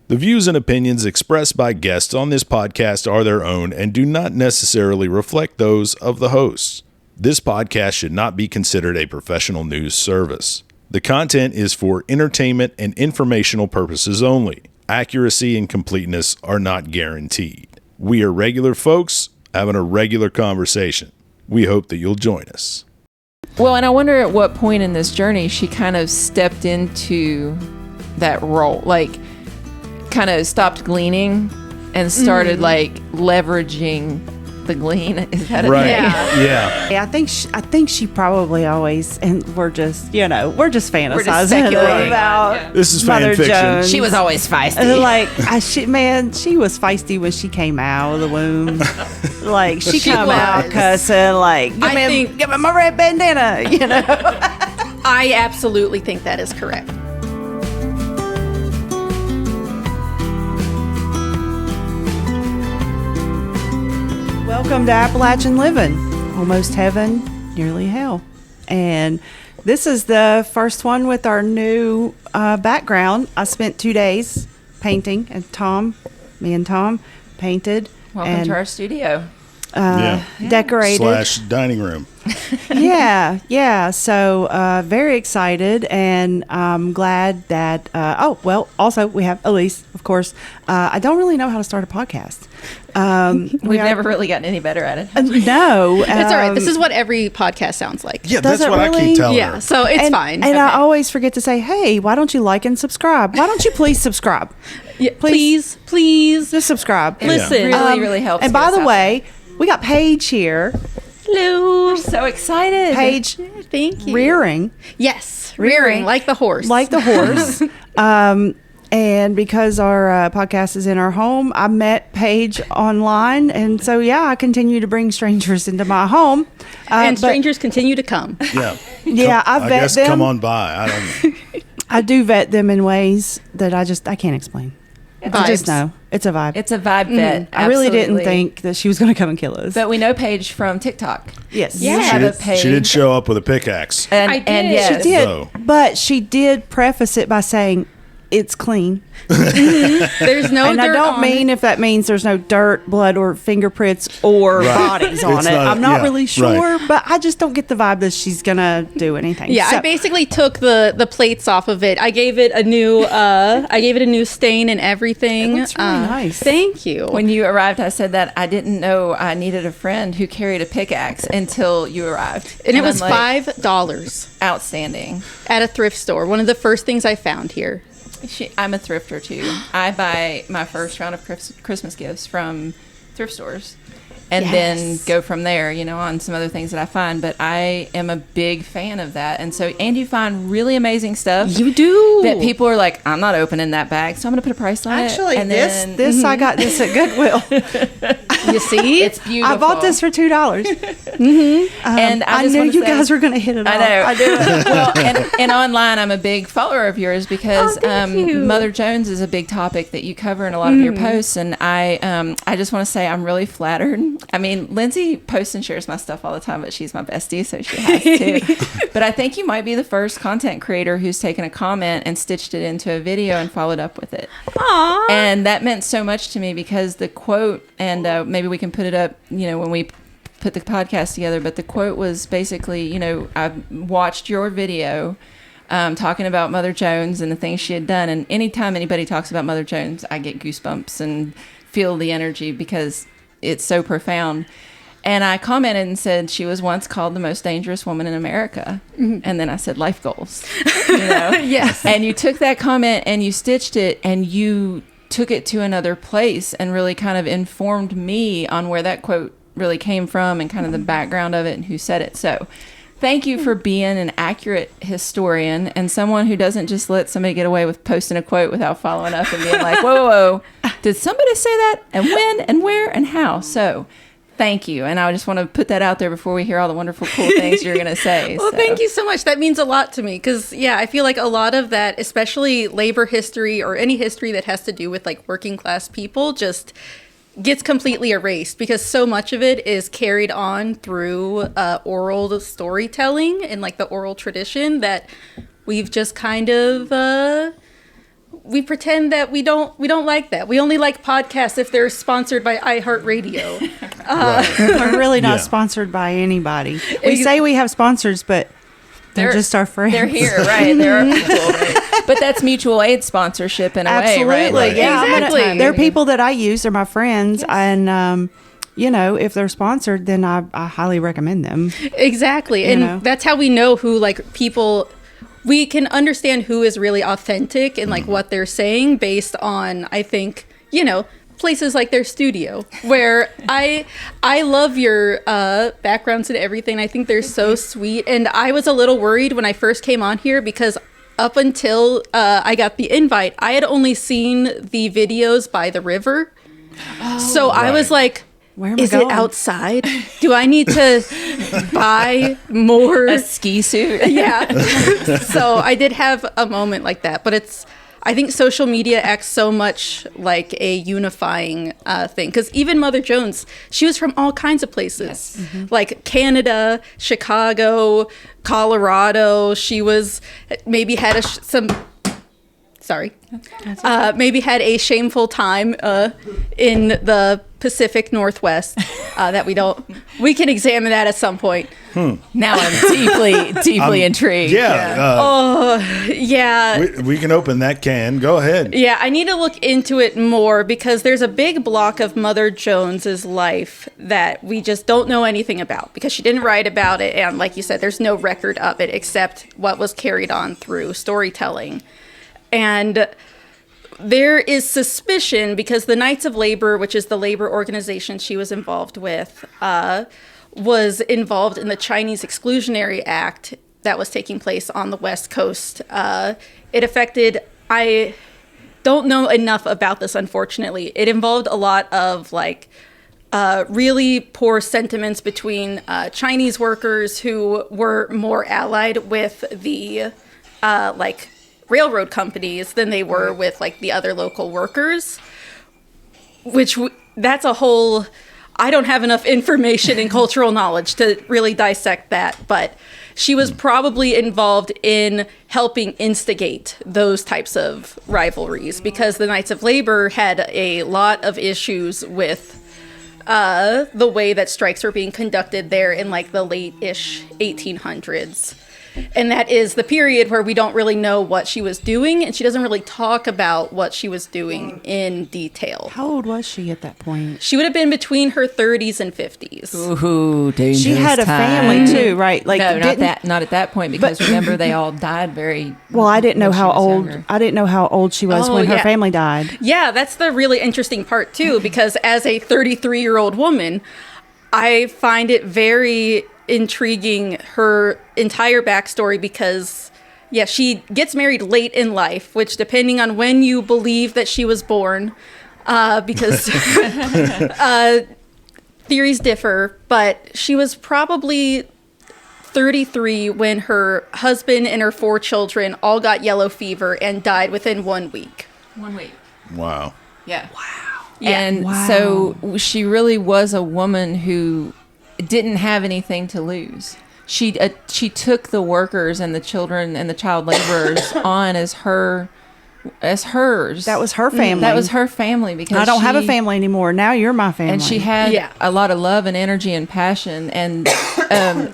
The views and opinions expressed by guests on this podcast are their own and do not necessarily reflect those of the hosts. This podcast should not be considered a professional news service. The content is for entertainment and informational purposes only. Accuracy and completeness are not guaranteed. We are regular folks having a regular conversation. We hope that you'll join us. Well, and I wonder at what point in this journey she kind of stepped into that role, like kind of stopped gleaning and started like leveraging the glean. Is that a Right. thing? Yeah. I think she probably always, and we're just fantasizing speculating. about This is Mother fan fiction. Jones. She was always feisty. And like, she was feisty when she came out of the womb. Like, she come out cussing, like, give me my red bandana, you know. I absolutely think that is correct. Welcome to Appalachian Living, almost heaven, nearly hell. And this is the first one with our new background. I spent 2 days painting, and me and Tom painted. Welcome to our studio. Decorated. / dining room. Yeah. So very excited, and I'm glad that. Also we have Elise, of course. I don't really know how to start a podcast. We've never really gotten any better at it. No, It's all right. This is what every podcast sounds like. Yeah, Does that's it what I really? keep telling Yeah, her. so it's fine. And I always forget to say, hey, why don't you like and subscribe? Why don't you please subscribe? Yeah, please. Just subscribe. Listen. Really helps. And get by us the out way, we got Paige here. Hello. there. So excited. Paige Thank you. Rearing, Yes. Rearing like the horse. like the horse. And because our podcast is in our home, I met Paige online. And so, I continue to bring strangers into my home. and but- strangers continue to come. Yeah. Yeah, I vet guess them. come on by. I don't know. I do vet them in ways that I can't explain. I just Vibes. know. It's a vibe. It's a vibe bet. I really didn't absolutely. think that she was going to come and kill us. But we know Paige from TikTok. Yes. You Yeah. have a She page. did show up with a pickaxe. And, I did. And yes, She did, So- but she did preface it by saying it's clean. There's no And I dirt don't on mean it. if that means there's no dirt, blood, or fingerprints or Right. bodies on It's it. not- I'm not yeah, really sure, right. but I just don't get the vibe that she's gonna do anything. Yeah, So- I basically took the plates off of it. I gave it a new stain and everything. It looks really nice. Thank you. when you arrived, I said that I didn't know I needed a friend who carried a pickaxe until you arrived. and it was I'm like, $5 outstanding. at a thrift store. One of the first things I found here. I'm a thrifter too. I buy my first round of Christmas gifts from thrift stores and then Yes. go from there, on some other things that I find. But I am a big fan of that. And you find really amazing stuff. You do. That people are like, I'm not opening that bag, so I'm going to put a price on Actually, it. And this then, I got this at Goodwill. You see? it's beautiful. I bought this for $2. And I just knew wanna you say- guys were gonna hit it off. I know. I do. Well, and online, I'm a big follower of yours because thank you. Mother Jones is a big topic that you cover in a lot of your posts, and I just want to say I'm really flattered. I mean, Lindsay posts and shares my stuff all the time, but she's my bestie, so she has to. But I think you might be the first content creator who's taken a comment and stitched it into a video and followed up with it. Aww. And that meant so much to me because the quote, and maybe we can put it up, when we put the podcast together, but the quote was basically, I watched your video talking about Mother Jones and the things she had done. And anytime anybody talks about Mother Jones, I get goosebumps and feel the energy because it's so profound. And I commented and said she was once called the most dangerous woman in America. Mm-hmm. And then I said life goals. Yes. And you took that comment and you stitched it and you took it to another place and really kind of informed me on where that quote really came from and kind of the background of it and who said it. So thank you for being an accurate historian and someone who doesn't just let somebody get away with posting a quote without following up and being like, whoa, did somebody say that? And when and where and how? So thank you. And I just want to put that out there before we hear all the wonderful, cool things you're going to say. Well, thank you so much. That means a lot to me because, I feel like a lot of that, especially labor history or any history that has to do with like working class people, just gets completely erased because so much of it is carried on through oral storytelling and like the oral tradition that we've just kind of we pretend that we don't like that. We only like podcasts if they're sponsored by iHeartRadio. We're really not Yeah. sponsored by anybody. We say we have sponsors, but they're just our friends. They're here, right? They're our people, right? But that's mutual aid sponsorship in a way, right? Absolutely. Like, Yeah, Exactly. they're people that I use. They're my friends, and you know, if they're sponsored, then I highly recommend them. Exactly. And know? that's how we know who, like, people, we can understand who is really authentic and like what they're saying based on, I think, you know, places like their studio, where I love your backgrounds and everything. I think they're so sweet. And I was a little worried when I first came on here because up until I got the invite, I had only seen the videos by the river. So I was like, Where am I is going? it outside? Do I need to buy more? a ski suit. Yeah. So I did have a moment like that, but I think social media acts so much like a unifying thing. Because even Mother Jones, she was from all kinds of places, like Canada, Chicago, Colorado. She was maybe had maybe had a shameful time in the Pacific Northwest that we can examine that at some point. Now I'm deeply intrigued. Yeah. We can open that can. Go ahead. Yeah, I need to look into it more because there's a big block of Mother Jones's life that we just don't know anything about because she didn't write about it. And like you said, there's no record of it except what was carried on through storytelling. And there is suspicion because the Knights of Labor, which is the labor organization she was involved with, was involved in the Chinese Exclusionary Act that was taking place on the West Coast. It affected, I don't know enough about this, unfortunately. It involved a lot of like really poor sentiments between Chinese workers who were more allied with the like railroad companies than they were with like the other local workers, which that's a whole, I don't have enough information and cultural knowledge to really dissect that, but she was probably involved in helping instigate those types of rivalries because the Knights of Labor had a lot of issues with the way that strikes were being conducted there in like the late-ish 1800s. And that is the period where we don't really know what she was doing, and she doesn't really talk about what she was doing in detail. How old was she at that point? She would have been between her 30s and 50s. Ooh, dangerous She had a family too, right? Like, No, not at that point because remember they all died very. Well, I didn't know when she how was old. younger. I didn't know how old she was Oh, when her yeah. family died. Yeah, that's the really interesting part too, because as a 33-year-old woman, I find it very intriguing, her entire backstory, because yeah, she gets married late in life, which depending on when you believe that she was born, because theories differ, but she was probably 33 when her husband and her 4 children all got yellow fever and died within 1 week. 1 week. Wow. Yeah. Yeah. And Wow. so she really was a woman who didn't have anything to lose. She took the workers and the children and the child laborers on as hers. That was her family. That was her family because I don't have a she- family anymore. Now you're my family. And she had Yeah. a lot of love and energy and passion, and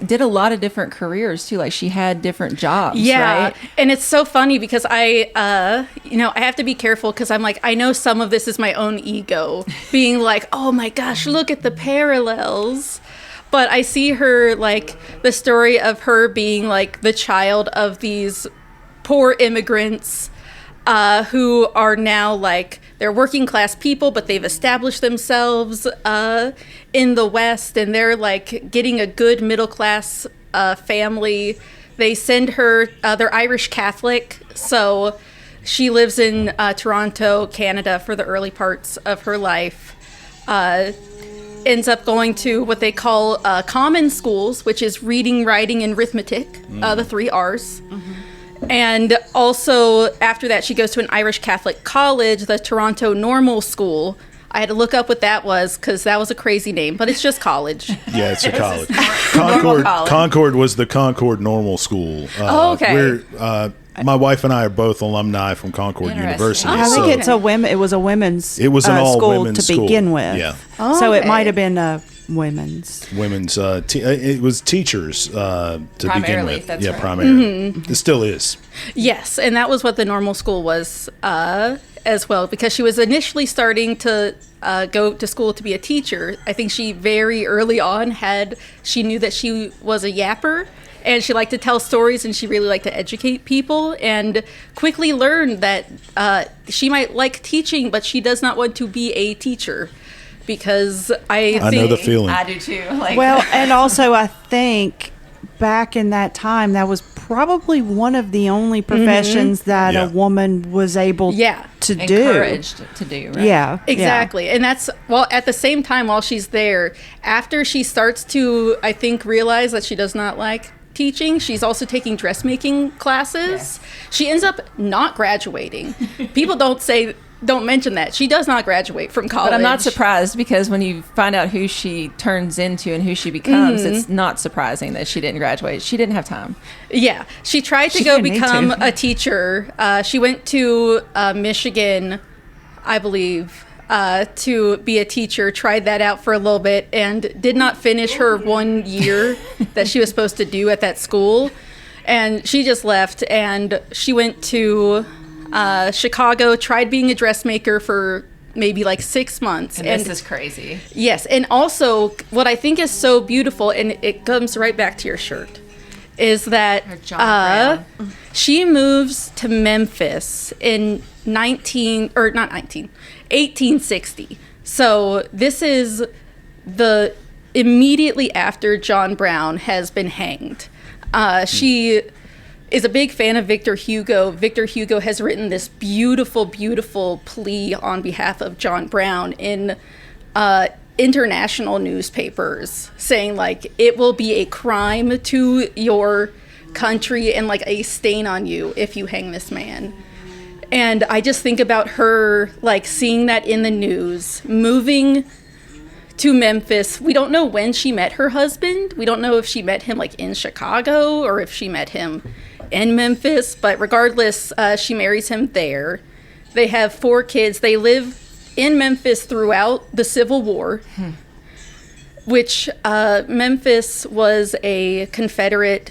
did a lot of different careers too. Like she had different jobs. Yeah, right? and it's so funny because I have to be careful because I'm like, I know some of this is my own ego being like, oh my gosh, look at the parallels. But I see her, like, the story of her being like the child of these poor immigrants who are now like, they're working class people, but they've established themselves in the West, and they're like getting a good middle class family. They send her, they're Irish Catholic, so she lives in Toronto, Canada for the early parts of her life. Ends up going to what they call common schools, which is reading, writing, and arithmetic, the 3 R's. And also, after that, she goes to an Irish Catholic college, the Toronto Normal School. I had to look up what that was because that was a crazy name, but it's just college. Yeah, it's a college. Normal college. Concord was the Concord Normal School. Oh, okay. Where My wife and I are both alumni from Concord Interesting. University. I think so it's a women. It was a women's. It was an all school women's to school. begin with. Yeah. Oh, So it okay. might have been a women's. women's. It was teachers to begin Primarily, with. that's Yeah, right. primarily. It still is. Yes, and that was what the normal school was as well, because she was initially starting to go to school to be a teacher. I think she very early on she knew that she was a yapper, and she liked to tell stories, and she really liked to educate people, and quickly learned that she might like teaching, but she does not want to be a teacher. Because I think know the feeling. I do too. Like, Well, and also I think back in that time, that was probably one of the only professions that Yeah. a woman was able Yeah. to do. encouraged to do. Right? Yeah, Exactly. And that's, well, at the same time, while she's there, after she starts to, I think, realize that she does not like teaching, she's also taking dressmaking classes. She ends up not graduating. People don't mention that. She does not graduate from college. But I'm not surprised, because when you find out who she turns into and who she becomes, it's not surprising that she didn't graduate. She didn't have time. Yeah. She tried to She go didn't need become to. a teacher. She went to Michigan, I believe, to be a teacher, tried that out for a little bit, and did not finish her 1 year that she was supposed to do at that school. And she just left, and she went to Chicago, tried being a dressmaker for maybe like 6 months. And this is crazy. Yes, and also what I think is so beautiful, and it comes right back to your shirt, is that Or John Brown. she moves to Memphis in 1860. So this is the immediately after John Brown has been hanged. She is a big fan of Victor Hugo. Victor Hugo has written this beautiful, beautiful plea on behalf of John Brown in international newspapers, saying like it will be a crime to your country and like a stain on you if you hang this man. And I just think about her like seeing that in the news, moving to Memphis. We don't know when she met her husband. We don't know if she met him like in Chicago or if she met him in Memphis, but regardless, she marries him there. They have 4 kids. They live in Memphis throughout the Civil War, which Memphis was a Confederate,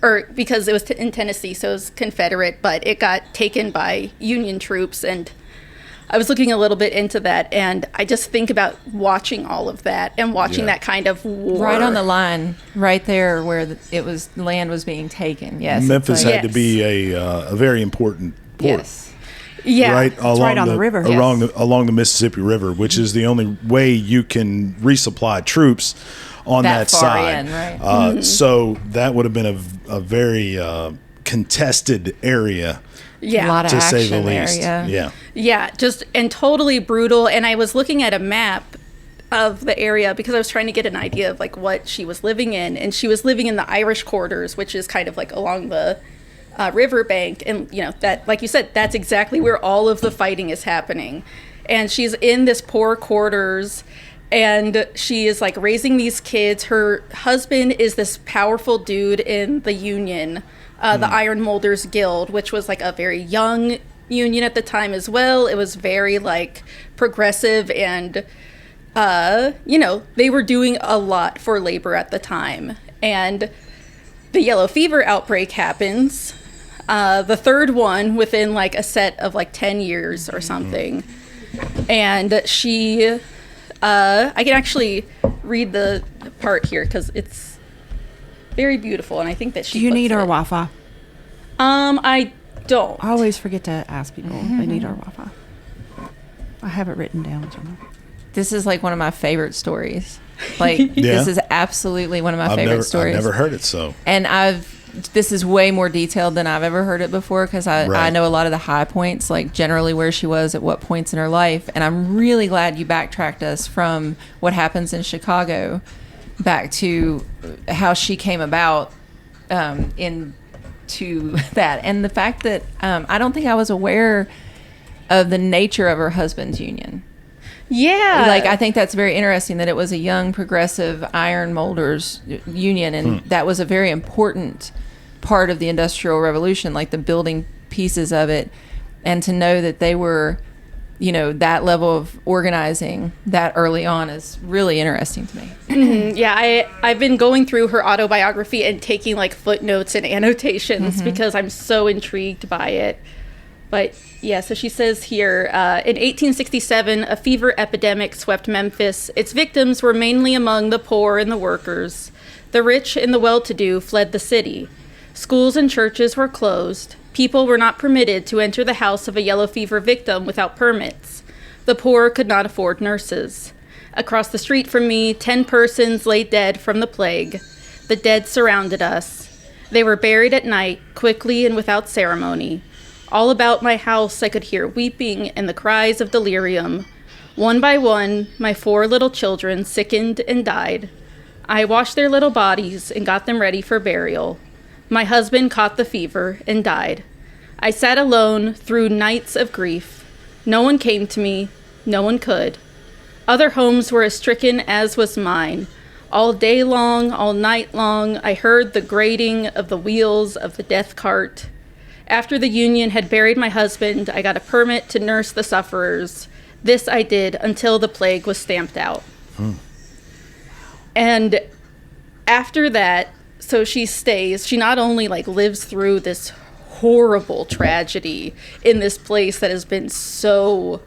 or because it was in Tennessee, so it was Confederate, but it got taken by Union troops. And I was looking a little bit into that, and I just think about watching all of that and watching that kind of war. Right on the line, right there where land was being taken. Yes. it's Memphis like- had to be a very important port. Yes. Yeah. Right along right on the river. along the Mississippi River, which is the only way you can resupply troops on That that far side. in, right. So that would have been a very contested area, Yeah. A lot of to say the action there, least. yeah. Yeah, just and totally brutal. And I was looking at a map of the area because I was trying to get an idea of like what she was living in, and she was living in the Irish quarters, which is kind of like along the riverbank. And you know that, like you said, that's exactly where all of the fighting is happening. And she's in this poor quarters, and she is like raising these kids. Her husband is this powerful dude in the union, the Iron Molders Guild, which was like a very young union at the time as well. It was very like progressive, and they were doing a lot for labor at the time. And the yellow fever outbreak happens, the third one within like a set of like 10 years or something. And she I can actually read the part here because it's very beautiful, and I think that she Do you puts need our it. Wi-Fi? I don't. I always forget to ask people if they need our Wi-Fi. I have it written down somewhere. This is like one of my favorite stories. Like Yeah. this is absolutely one of my favorite stories. I've never heard it. So And this is way more detailed than I've ever heard it before, because I Right. know a lot of the high points, like generally where she was at what points in her life. And I'm really glad you backtracked us from what happens in Chicago back to how she came about into that. And the fact that I don't think I was aware of the nature of her husband's union. Yeah. Like, I think that's very interesting that it was a young progressive iron molders union, and that was a very important part of the Industrial Revolution, like the building pieces of it, and to know that they were, you know, that level of organizing that early on is really interesting to me. Yeah, I've been going through her autobiography and taking like footnotes and annotations because I'm so intrigued by it. But yeah, so she says here, in 1867, a fever epidemic swept Memphis. Its victims were mainly among the poor and the workers. The rich and the well-to-do fled the city. Schools and churches were closed. People were not permitted to enter the house of a yellow fever victim without permits. The poor could not afford nurses. Across the street from me, 10 persons lay dead from the plague. The dead surrounded us. They were buried at night, quickly and without ceremony. All about my house I could hear weeping and the cries of delirium. One by one, my 4 little children sickened and died. I washed their little bodies and got them ready for burial. My husband caught the fever and died. I sat alone through nights of grief. No one came to me. No one could. Other homes were as stricken as was mine. All day long, all night long, I heard the grating of the wheels of the death cart. After the Union had buried my husband, I got a permit to nurse the sufferers. This I did until the plague was stamped out. And after that, so she stays. She not only like lives through this horrible tragedy in this place that has been so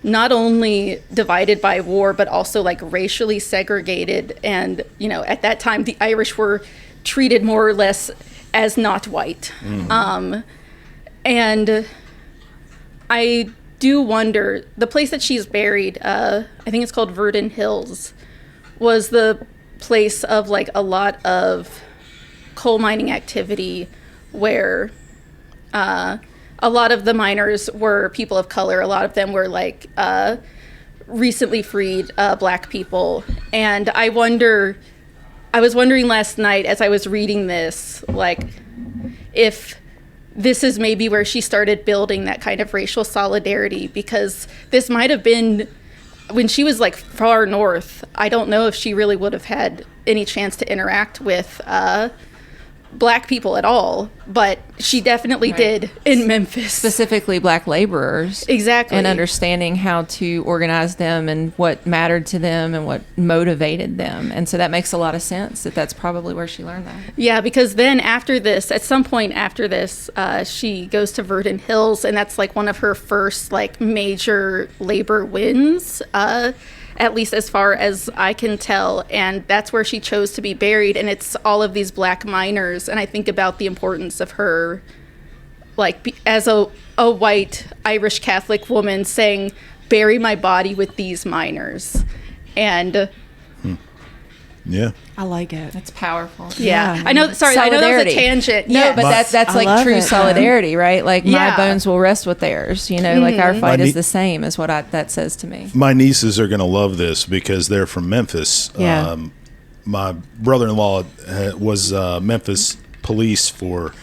not only divided by war, but also like racially segregated. And, you know, at that time, the Irish were treated more or less as not white. And I do wonder, the place that she's buried, I think it's called Verdon Hills, was the place of like a lot of coal mining activity where a lot of the miners were people of color. A lot of them were like recently freed black people. And I was wondering last night as I was reading this, like if this is maybe where she started building that kind of racial solidarity, because this might have been when she was like far north. I don't know if she really would have had any chance to interact with black people at all, but she definitely did in Memphis. Specifically black laborers. Exactly. And understanding how to organize them and what mattered to them and what motivated them. And so that makes a lot of sense that's probably where she learned that. Yeah, because then after this, at some point after this, she goes to Verdon Hills, and that's like one of her first like major labor wins, at least as far as I can tell. And that's where she chose to be buried. And it's all of these black miners. And I think about the importance of her, like, as a white Irish Catholic woman saying, bury my body with these miners. And yeah, I like it. That's powerful. Yeah. I know. Sorry, I know that was a tangent. No, but that's like true solidarity, right? Like my Yeah. bones will rest with theirs. You know, like our fight is the same, is what that says to me. My nieces are going to love this because they're from Memphis. Yeah. My brother-in-law was Memphis police for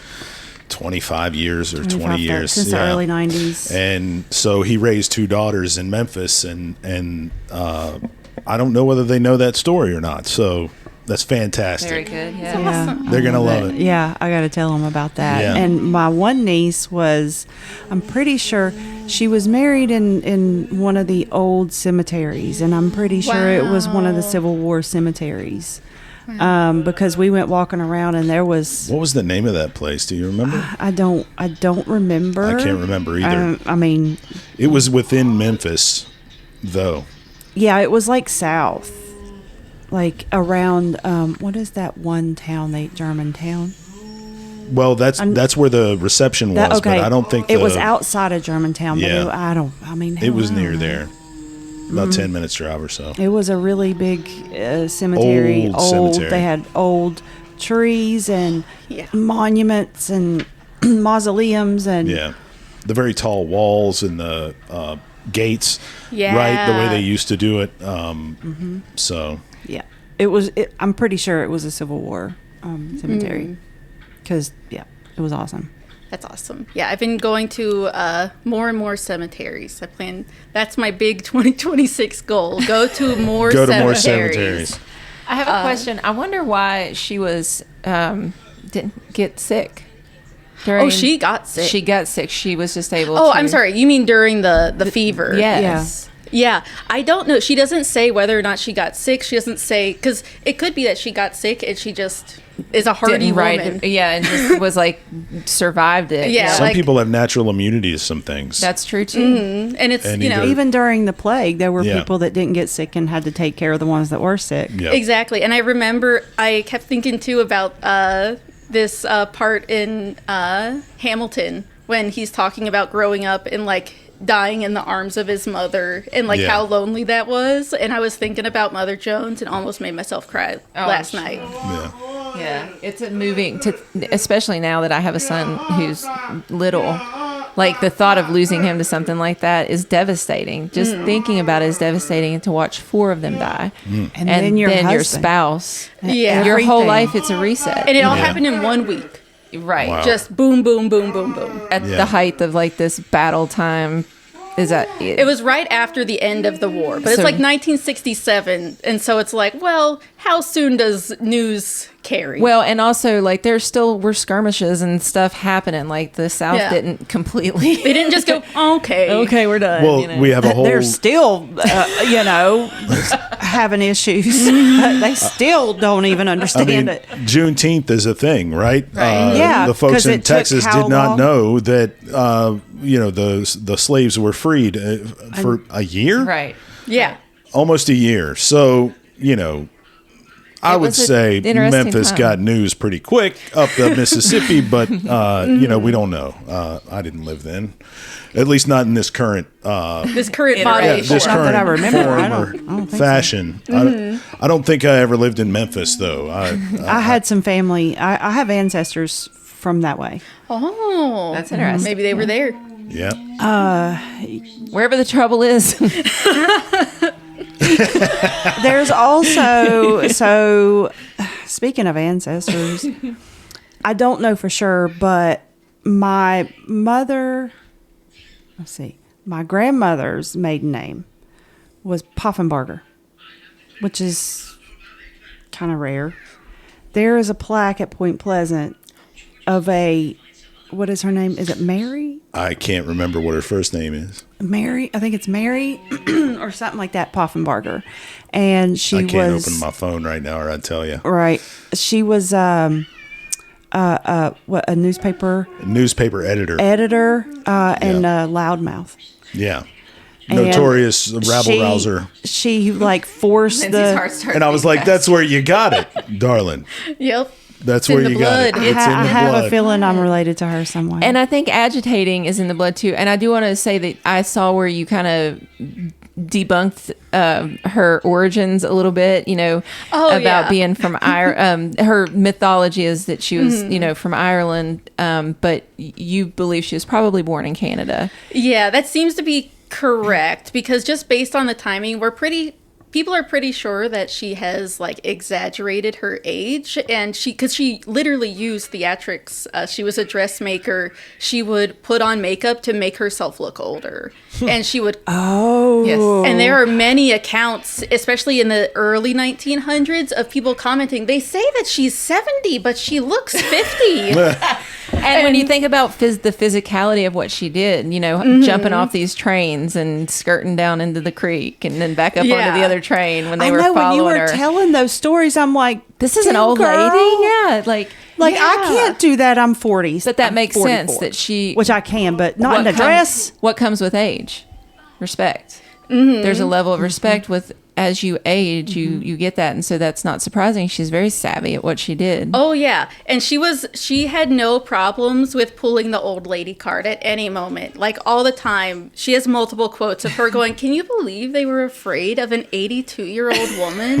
25 years or 20 years. Since the early 90s. And so he raised 2 daughters in Memphis, and I don't know whether they know that story or not. So that's fantastic. Very good. Yeah. Yeah, They're going to love it. Yeah, I got to tell them about that. Yeah. And my one niece I'm pretty sure she was married in one of the old cemeteries, and I'm pretty sure it was one of the Civil War cemeteries. Because we went walking around and there was. What was the name of that place? Do you remember? I don't remember. I can't remember either. I mean, it was within Memphis, though. yeah, it was like south, like around. What is that one town? Germantown. Well, that's where the reception was, but I don't think it was outside of Germantown. But Yeah. It was near there, about 10 minutes drive or so. It was a really big cemetery. Old cemetery. They had old trees and monuments and mausoleums and Yeah, the very tall walls and the gates, Yeah. right? The way they used to do it. So yeah, it was. I'm pretty sure it was a Civil War cemetery because it was awesome. That's awesome. Yeah, I've been going to more and more cemeteries. That's my big 2026 goal. Go to more go to cemeteries. more cemeteries. I have a question. I wonder why she was didn't get sick. Oh, she got sick. She got sick. She was just able to. Oh, I'm sorry. You mean during the fever? Yes. Yeah. I don't know. She doesn't say whether or not she got sick. She doesn't say, because it could be that she got sick and she just is a hardy woman. Yeah, and just was like, survived it. Yeah. Some like, people have natural immunity to some things. That's true, too. Mm-hmm. And it's, And you know. either- Even during the plague, there were Yeah. people that didn't get sick and had to take care of the ones that were sick. Yep. Exactly. And I remember I kept thinking, too, about this part in Hamilton when he's talking about growing up and, like, dying in the arms of his mother and like Yeah. how lonely that was, and I was thinking about Mother Jones and almost made myself cry last night. Yeah. Yeah, it's a moving to, especially now that I have a son who's little. Like the thought of losing him to something like that is devastating. Just thinking about it is devastating. And to watch 4 of them die, And then your husband. spouse, Yeah. your whole Everything. life, it's a reset. And it all Yeah. happened in 1 week. Right, Wow. Just boom, boom, boom, boom, boom. at Yeah. the height of like this battle time. Is that It was right after the end of the war, but it's So- like 1967, and so it's like, well, how soon does news carry? Well, and also like there still were skirmishes and stuff happening. Like the South Yeah. didn't completely. they didn't just go, okay. Okay, we're done. Well, you know? we have a whole. They're still, having issues. They still don't even I understand mean, it. Juneteenth is a thing, right? Yeah, the folks 'cause in it took Texas how did not long? know that the slaves were freed for a year, right. Yeah. almost a year. So I It would was a say interesting Memphis time. got news pretty quick up the Mississippi, but we don't know. I didn't live then, at least not in this current. This current body. Yeah, This Not current that I remember. form I or don't think so. fashion. I don't think I ever lived in Memphis, though. I had some family. I have ancestors from that way. Oh. That's interesting. Maybe they were there. Yeah. Wherever the trouble is. There's also, so speaking of ancestors, I don't know for sure, but my grandmother's maiden name was Poffenbarger, which is kind of rare. There is a plaque at Point Pleasant of what is her name? Is it Mary? I can't remember what her first name is. Mary, I think it's Mary or something like that, Poffenbarger. And she I can't was open my phone right now, or I'd tell you. right. She was a newspaper Newspaper editor. and a loudmouth. Yeah. And Notorious rabble rouser. She like forced And I was like, that's where you got it, darling. Yep. That's It's in where the you got it. blood. It's in I the have blood. a feeling I'm related to her somewhere. And I think agitating is in the blood too. And I do want to say that I saw where you kind of debunked her origins a little bit, about yeah. being from Ireland. Her mythology is that she was, from Ireland, but you believe she was probably born in Canada. Yeah, that seems to be correct, because just based on the timing, people are pretty sure that she has like exaggerated her age, and because she literally used theatrics. She was a dressmaker. She would put on makeup to make herself look older, and she would. Yes. And there are many accounts, especially in the early 1900s, of people commenting. They say that she's 70, but she looks 50. And when you think about the physicality of what she did, jumping off these trains and skirting down into the creek and then back up onto the other train when they were I know when you following were her. telling those stories, I'm like, This is an "Damn, old girl." lady? Yeah. Like I yeah. can't do that. I'm 40. But that I'm makes 44. sense that she... Which I can, but not in a dress. What comes with age? Respect. There's a level of respect with... As you age, you get that, and so that's not surprising. She's very savvy at what she did. Oh yeah, and she had no problems with pulling the old lady card at any moment, like all the time. She has multiple quotes of her going, "Can you believe they were afraid of an 82-year-old woman?"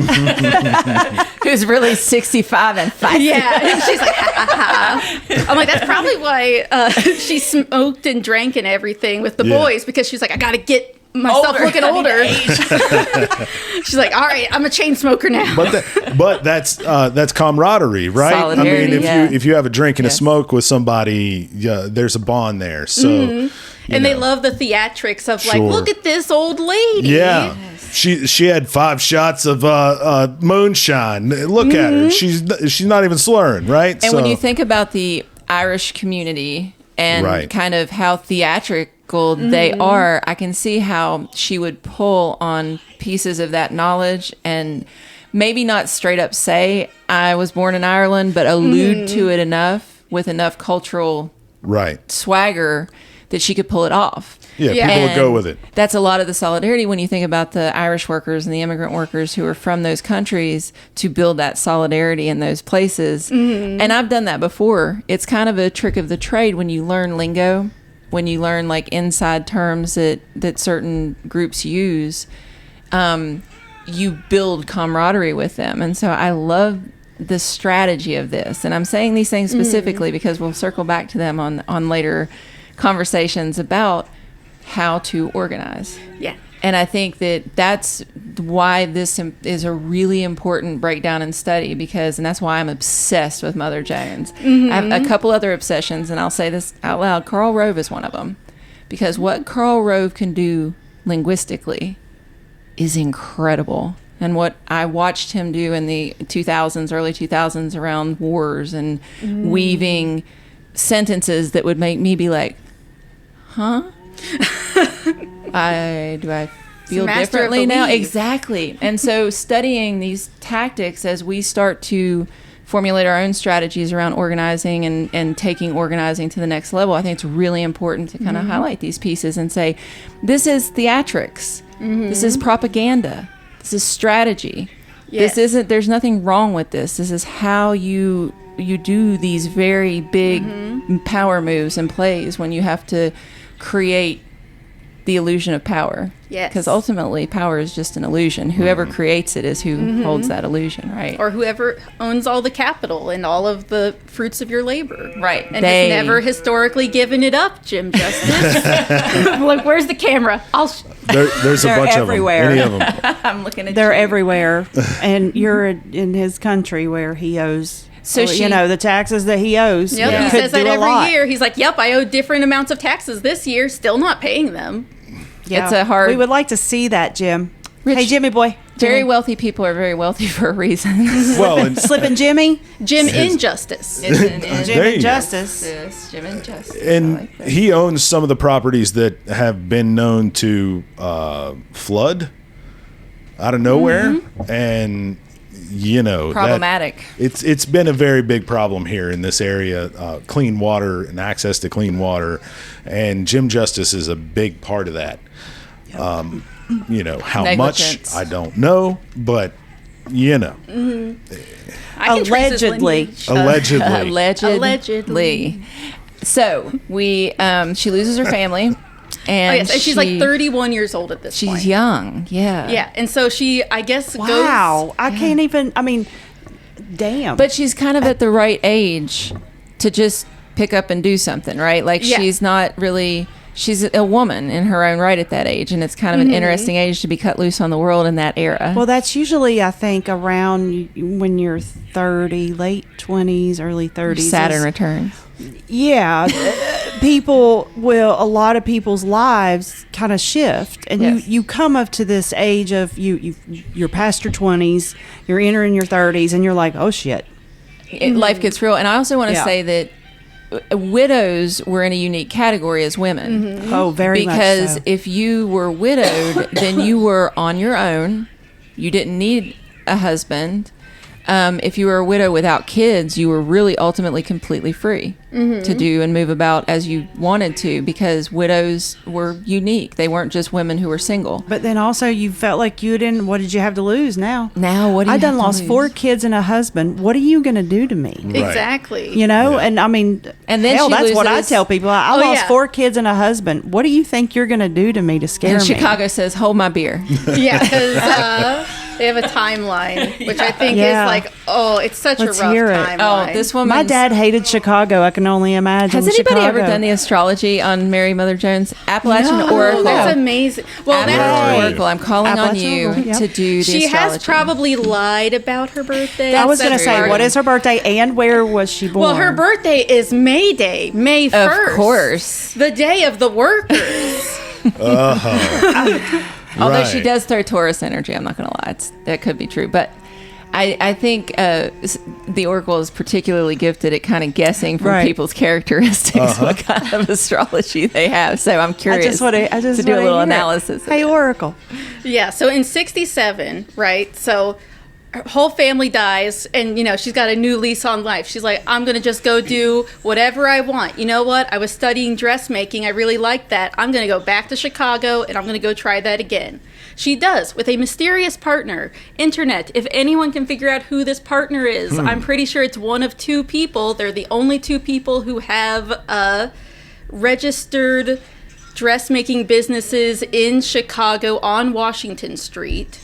Who's really 65 and 5. Yeah, and she's like, ha, ha, ha. I'm like, that's probably why she smoked and drank and everything with the boys, because she's like, I gotta get myself looking older. She's like, all right, I'm a chain smoker now. But that's camaraderie, right? Solidarity, if you have a drink and a Yes. smoke with somebody, there's a bond there. So, And they love the theatrics of like, Sure. look at this old lady. yeah, she had 5 shots of moonshine. Look at her. She's not even slurring, right? And when you think about the Irish community and kind of how theatrical they are, I can see how she would pull on pieces of that knowledge and maybe not straight up say I was born in Ireland, but allude to it enough with enough cultural swagger that she could pull it off. Yeah, people would go with it. That's a lot of the solidarity when you think about the Irish workers and the immigrant workers who are from those countries to build that solidarity in those places. And I've done that before. It's kind of a trick of the trade when you learn lingo, when you learn like inside terms that certain groups use. You build camaraderie with them. And so I love the strategy of this. And I'm saying these things specifically because we'll circle back to them on later conversations about how to organize. Yeah. And I think that's why this is a really important breakdown and study and that's why I'm obsessed with Mother Jones. I have a couple other obsessions, and I'll say this out loud. Karl Rove is one of them, because what Karl Rove can do linguistically is incredible. And what I watched him do in the 2000s, early 2000s around wars and weaving sentences that would make me be like, huh? Do I feel differently now? Exactly. And so studying these tactics as we start to formulate our own strategies around organizing and taking organizing to the next level, I think it's really important to kind of highlight these pieces and say, this is theatrics. This is propaganda. This is strategy. Yes. There's nothing wrong with this. This is how you do these very big power moves and plays when you have to create the illusion of power. Yes. Because ultimately power is just an illusion. Whoever creates it is who holds that illution, right? Or whoever owns all the capital and all of the fruits of your labor. Right. And has never historically given it up, Jim Justice. Look, where's the camera? There's a bunch everywhere. of them. Any of them. I'm looking at They're you. everywhere. And you're in his country where he owes... So the taxes that he owes. Yep, He he could says that do a every lot. year. He's like, yep, I owe different amounts of taxes this year, still not paying them. Yeah. It's a hard... We would like to see that, Jim. Rich, hey, Jimmy boy. Very wealthy people are very wealthy for a reason. Well, and Slipping Jimmy. Jim Injustice. It's an Jim There you and go. Justice. Jim and Justice. and I like that. he owns some of the properties that have been known to flood out of nowhere, and Problematic. It's been a very big problem here in this area, clean water and access to clean water, and Jim Justice is a big part of that. How Negligence. much I don't know, but I can trace his Allegedly. lineage. Allegedly. So she loses her family, and and she's like 31 years old at this point. She's young, yeah. Yeah, and so she, I guess, Wow. I can't even, damn. But she's kind of at the right age to just pick up and do something, right? Like she's not really... She's a woman in her own right at that age, and it's kind of an interesting age to be cut loose on the world in that era. Well, that's usually, I think, around when you're 30, late 20s, early 30s. Saturn returns. Yeah. A lot of people's lives kind of shift. And Yes. you come up to this age of, you're past your 20s, you're entering your 30s, and you're like, oh, shit. Life gets real. And I also want to Yeah. say that widows were in a unique category as women. Oh, very much Because so. if you were widowed, then you were on your own. You didn't need a husband. If you were a widow without kids, you were really ultimately completely free to do and move about as you wanted to, because widows were unique. They weren't just women who were single. But then also you felt like what did you have to lose now? Now, what do you I done have to lost lose? 4 kids and a husband. What are you going to do to me? Right. Exactly. Yeah. And And then hell, she that's what I loses- tell people. I Oh, lost yeah. 4 kids and a husband. What do you think you're going to do to me to scare And me? Chicago says, hold my beer. Yeah, because they have a timeline, which I think Yeah. is like, it's such Let's a rough hear it. timeline. Oh, this woman. My dad hated Chicago. I can only imagine. Has anybody ever Chicago. done the astrology on Mary Mother Jones? Appalachian No. Oracle. That's amazing. Well, Where are Appalachian you? Oracle. I'm calling on Appalachian you Oracle, yep. to do the she astrology. has probably lied about her birthday. I was going to That's say, very what is her birthday and where was she born? Well, her birthday is May Day, May 1st. Of course. The day of the workers. Although she Right. does throw Taurus energy, I'm not going to lie. That could be true. But I think the Oracle is particularly gifted at kind of guessing from Right. people's characteristics what kind of astrology they have. So I'm curious I just want to do a little analysis. Hey, Oracle. Yeah, so in 67, right? So her whole family dies, and, she's got a new lease on life. She's like, I'm going to just go do whatever I want. You know what? I was studying dressmaking. I really liked that. I'm going to go back to Chicago, and I'm going to go try that again. She does, with a mysterious partner. Internet, if anyone can figure out who this partner is, I'm pretty sure it's one of two people. They're the only two people who have registered dressmaking businesses in Chicago on Washington Street.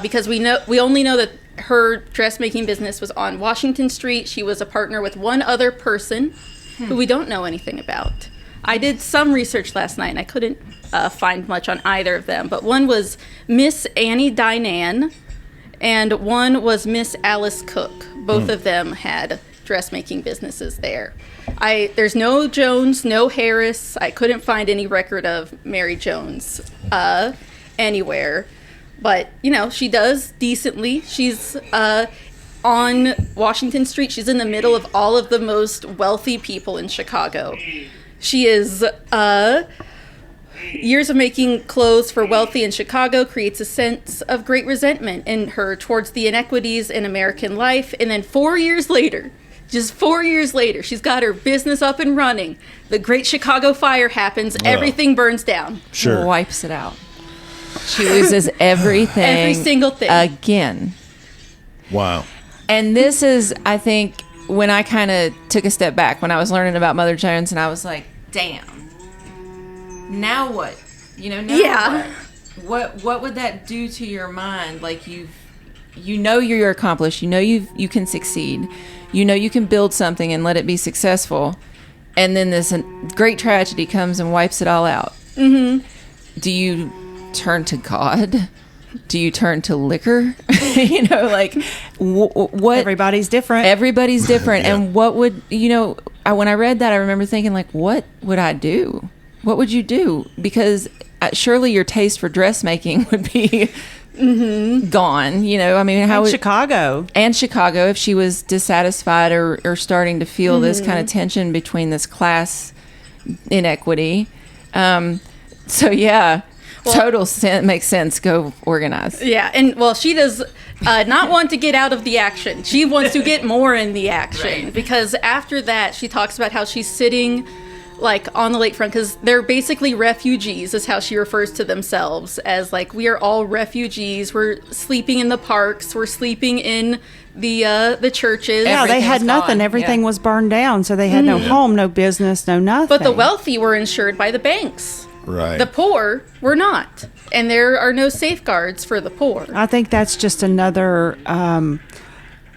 Because we only know that her dressmaking business was on Washington Street. She was a partner with one other person who we don't know anything about. I did some research last night, and I couldn't find much on either of them. But one was Miss Annie Dinan, and one was Miss Alice Cook. Both of them had dressmaking businesses there. There's no Jones, no Harris. I couldn't find any record of Mary Jones anywhere. But, she does decently. She's on Washington Street. She's in the middle of all of the most wealthy people in Chicago. She is years of making clothes for wealthy in Chicago creates a sense of great resentment in her towards the inequities in American life. And then 4 years later, just 4 years later, she's got her business up and running. The Great Chicago Fire happens. Everything burns down. Sure. Wipes it out. She loses everything. Every single thing. Again. Wow. And this is, I think, when I kind of took a step back, when I was learning about Mother Jones, and I was like, damn. Now what? Yeah. What would that do to your mind? Like, you're accomplished. You can succeed. You can build something and let it be successful. And then this great tragedy comes and wipes it all out. Mm-hmm. Do you turn to God? Do you turn to liquor? What? Everybody's different. Everybody's different. Yeah. And what would, when I read that, I remember thinking, like, what would I do? What would you do? Because surely your taste for dressmaking would be gone. How would Chicago. And Chicago, if she was dissatisfied or starting to feel this kind of tension between this class inequity. Makes sense. Go organize. Yeah, and she does not want to get out of the action. She wants to get more in the action, because after that, she talks about how she's sitting on the lakefront, because they're basically refugees, is how she refers to themselves, as we are all refugees. We're sleeping in the parks. We're sleeping in the churches. Yeah, they had was nothing. gone. Everything Yeah. was burned down, so they had no home, no business, no nothing. But the wealthy were insured by the banks. Right. The poor were not. And there are no safeguards for the poor. I think that's just another,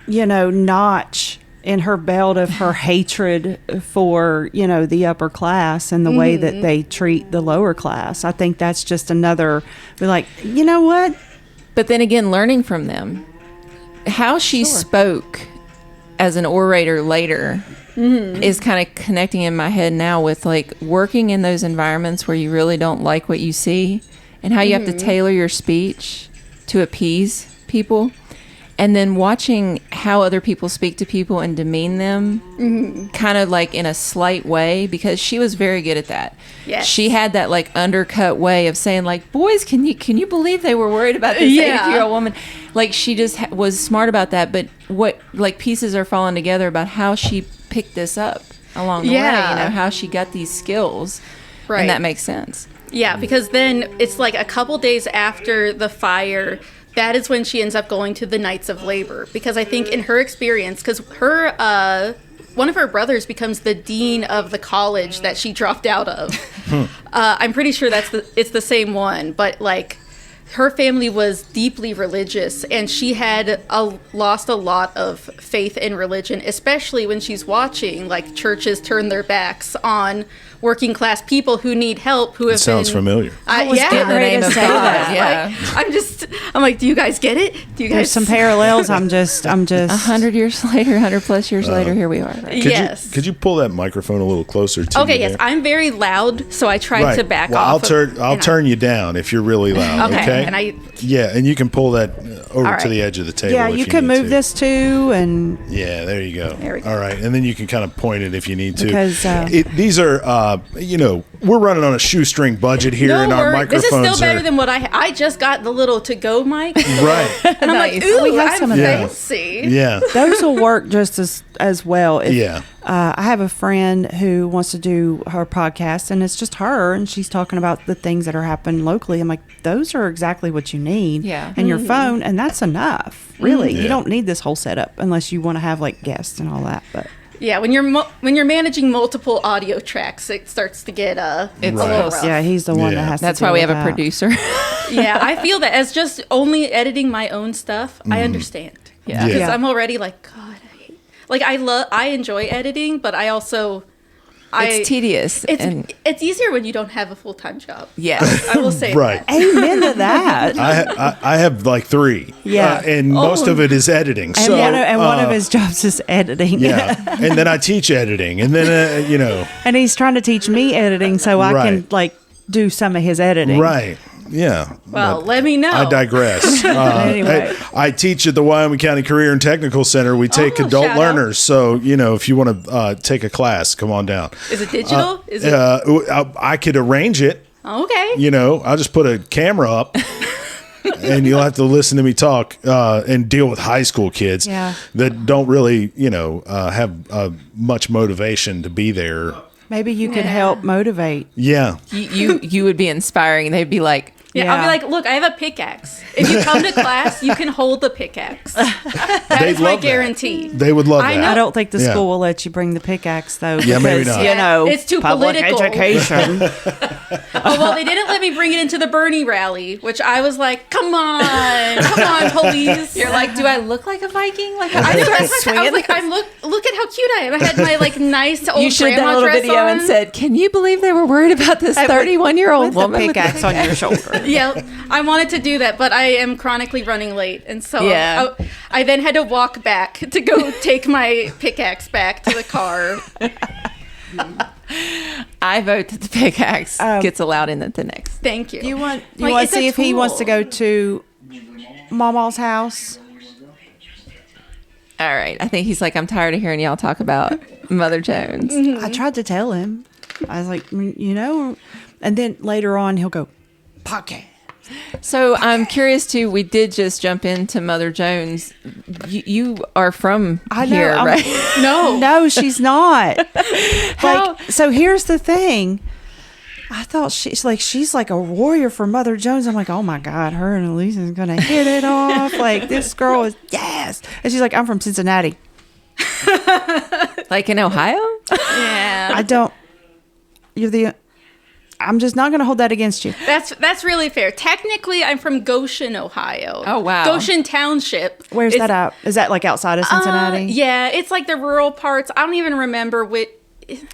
notch in her belt of her hatred for, the upper class and the way that they treat the lower class. I think that's just another, you know what? But then again, learning from them, how she spoke as an orator later is kind of connecting in my head now with working in those environments where you really don't like what you see, and how you have to tailor your speech to appease people, and then watching how other people speak to people and demean them kind of in a slight way, because she was very good at that. Yes. She had that undercut way of saying boys, can you believe they were worried about this 80-year-old woman? She just was smart about that. But what pieces are falling together about how she picked this up along the way, how she got these skills. Right. And that makes sense. Yeah, because then it's a couple days after the fire, that is when she ends up going to the Knights of Labor. Because I think in her experience, because her one of her brothers becomes the dean of the college that she dropped out of. I'm pretty sure it's the same one, but her family was deeply religious, and she had lost a lot of faith in religion, especially when she's watching like churches turn their backs on working class people who need help, who have Sounds familiar. I was getting ready to say that. Yeah. I'm like, do you guys get it? Do you guys? There's some parallels. I'm just 100 years later, 100 plus years later, here we are. Right? Yes. Could you pull that microphone a little closer to Okay, you yes, there? I'm very loud, so I tried to back off. I'll turn you down if you're really loud. Okay. And and you can pull that over All right. to the edge of the table. yeah. if You can need move to. this too, and Yeah, there you go. There we go. All right, and then you can kind of point it if you need to. Because, these are, we're running on a shoestring budget here, no and our worries. This microphones is still better are than what I just got the little to-go mic. right. And I'm like, Nice. ooh, We have I'm some of those. fancy. Yeah, those will work just as well. If, yeah. I have a friend who wants to do her podcast, and it's just her, and she's talking about the things that are happening locally. I'm like, those are exactly what you need. Yeah. And your phone, and that's enough. Really, Yeah. you don't need this whole setup unless you want to have like guests and all that. But Yeah, when you're managing multiple audio tracks, it starts to get It's Right. a little rough. yeah, he's the one Yeah. that has. That's to why deal we have with a that. producer. Yeah, I feel that as just only editing my own stuff, I understand. Yeah. Because Yeah. I'm already like, God, I enjoy editing, but I also It's tedious. It's easier when you don't have a full-time job. Yes. I will say Right. that. Amen to that. I have like 3. Yeah. and most of it is editing. And, So one of his jobs is editing. yeah, and then I teach editing, and then And he's trying to teach me editing so I can Right. like do some of his editing. right. Yeah. Well, but let me know. I digress. Anyway. I teach at the Wyoming County Career and Technical Center. We take Oh, adult shout out. learners. So, if you want to take a class, come on down. Is it digital? Is it I could arrange it. okay? I'll just put a camera up. And you'll have to listen to me talk and deal with high school kids Yeah. that don't really, have much motivation to be there. Maybe you could Yeah. help motivate. Yeah. you would be inspiring. They'd be like, Yeah, I'll be Yeah. like, look, I have a pickaxe. If you come to class, you can hold the pickaxe. That They'd is my love that. guarantee. They would love I that. know. I don't think the Yeah. school will let you bring the pickaxe though. Yeah, maybe because, not. You know, It's too public political. education. Oh, well, they didn't let me bring it into the Bernie rally, which I was like, come on, police. you're like, do I look like a Viking? Like I know, I I was like, look at how cute I am. I had my like nice old you should have done a grandma little dress video on. and said, "Can you believe they were worried about this 31-year-old with woman the with pickaxe on your shoulder. Yeah, I wanted to do that, but I am chronically running late, and so Yeah. I then had to walk back to go take my pickaxe back to the car. I vote that the pickaxe gets allowed in at the next. Thank you. You want Like, to it's a see if he wants to tool. go to Mama's house? All right. I think he's like, I'm tired of hearing y'all talk about Mother Jones. I tried to tell him. I was like, and then later on he'll go, podcast. So I'm curious too. We did just jump into Mother Jones. You are from I know, here, I'm- right? No, she's not. How- So here's the thing. I thought she's like a warrior for Mother Jones. I'm like, oh my God, her and Elise is gonna hit it off. Like this girl is yes. And she's like, I'm from Cincinnati. Like in Ohio? Yeah, I don't. I'm just not gonna hold that against you. that's really fair. Technically, I'm from Goshen, Ohio. Oh, wow. Goshen Township. Where's It's- that out? Is that like outside of Cincinnati? Yeah, it's like the rural parts. I don't even remember which.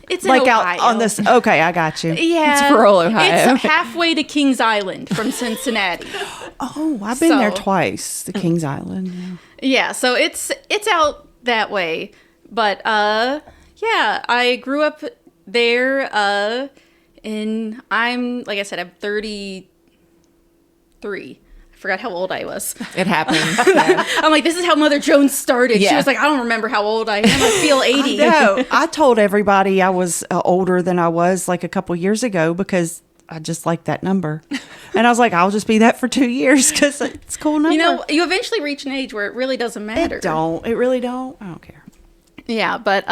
It's in Like Ohio. out on this. Okay, I got you. Yeah, It's rural Ohio. It's halfway to Kings Island from Cincinnati. Oh, I've been there So- twice. The Kings Island. Yeah. Yeah, so it's out that way. But yeah, I grew up there and I'm like I said, I'm 33. I forgot how old I was. It happened. Yeah. I'm like, this is how Mother Jones started. She Yeah. was like, I don't remember how old I am. I feel 80. No, I told everybody I was older than I was like a couple years ago because I just like that number. And I was like, I'll just be that for 2 years because it's a cool number. You know, you eventually reach an age where it really doesn't matter. It really don't. I don't care. Yeah, but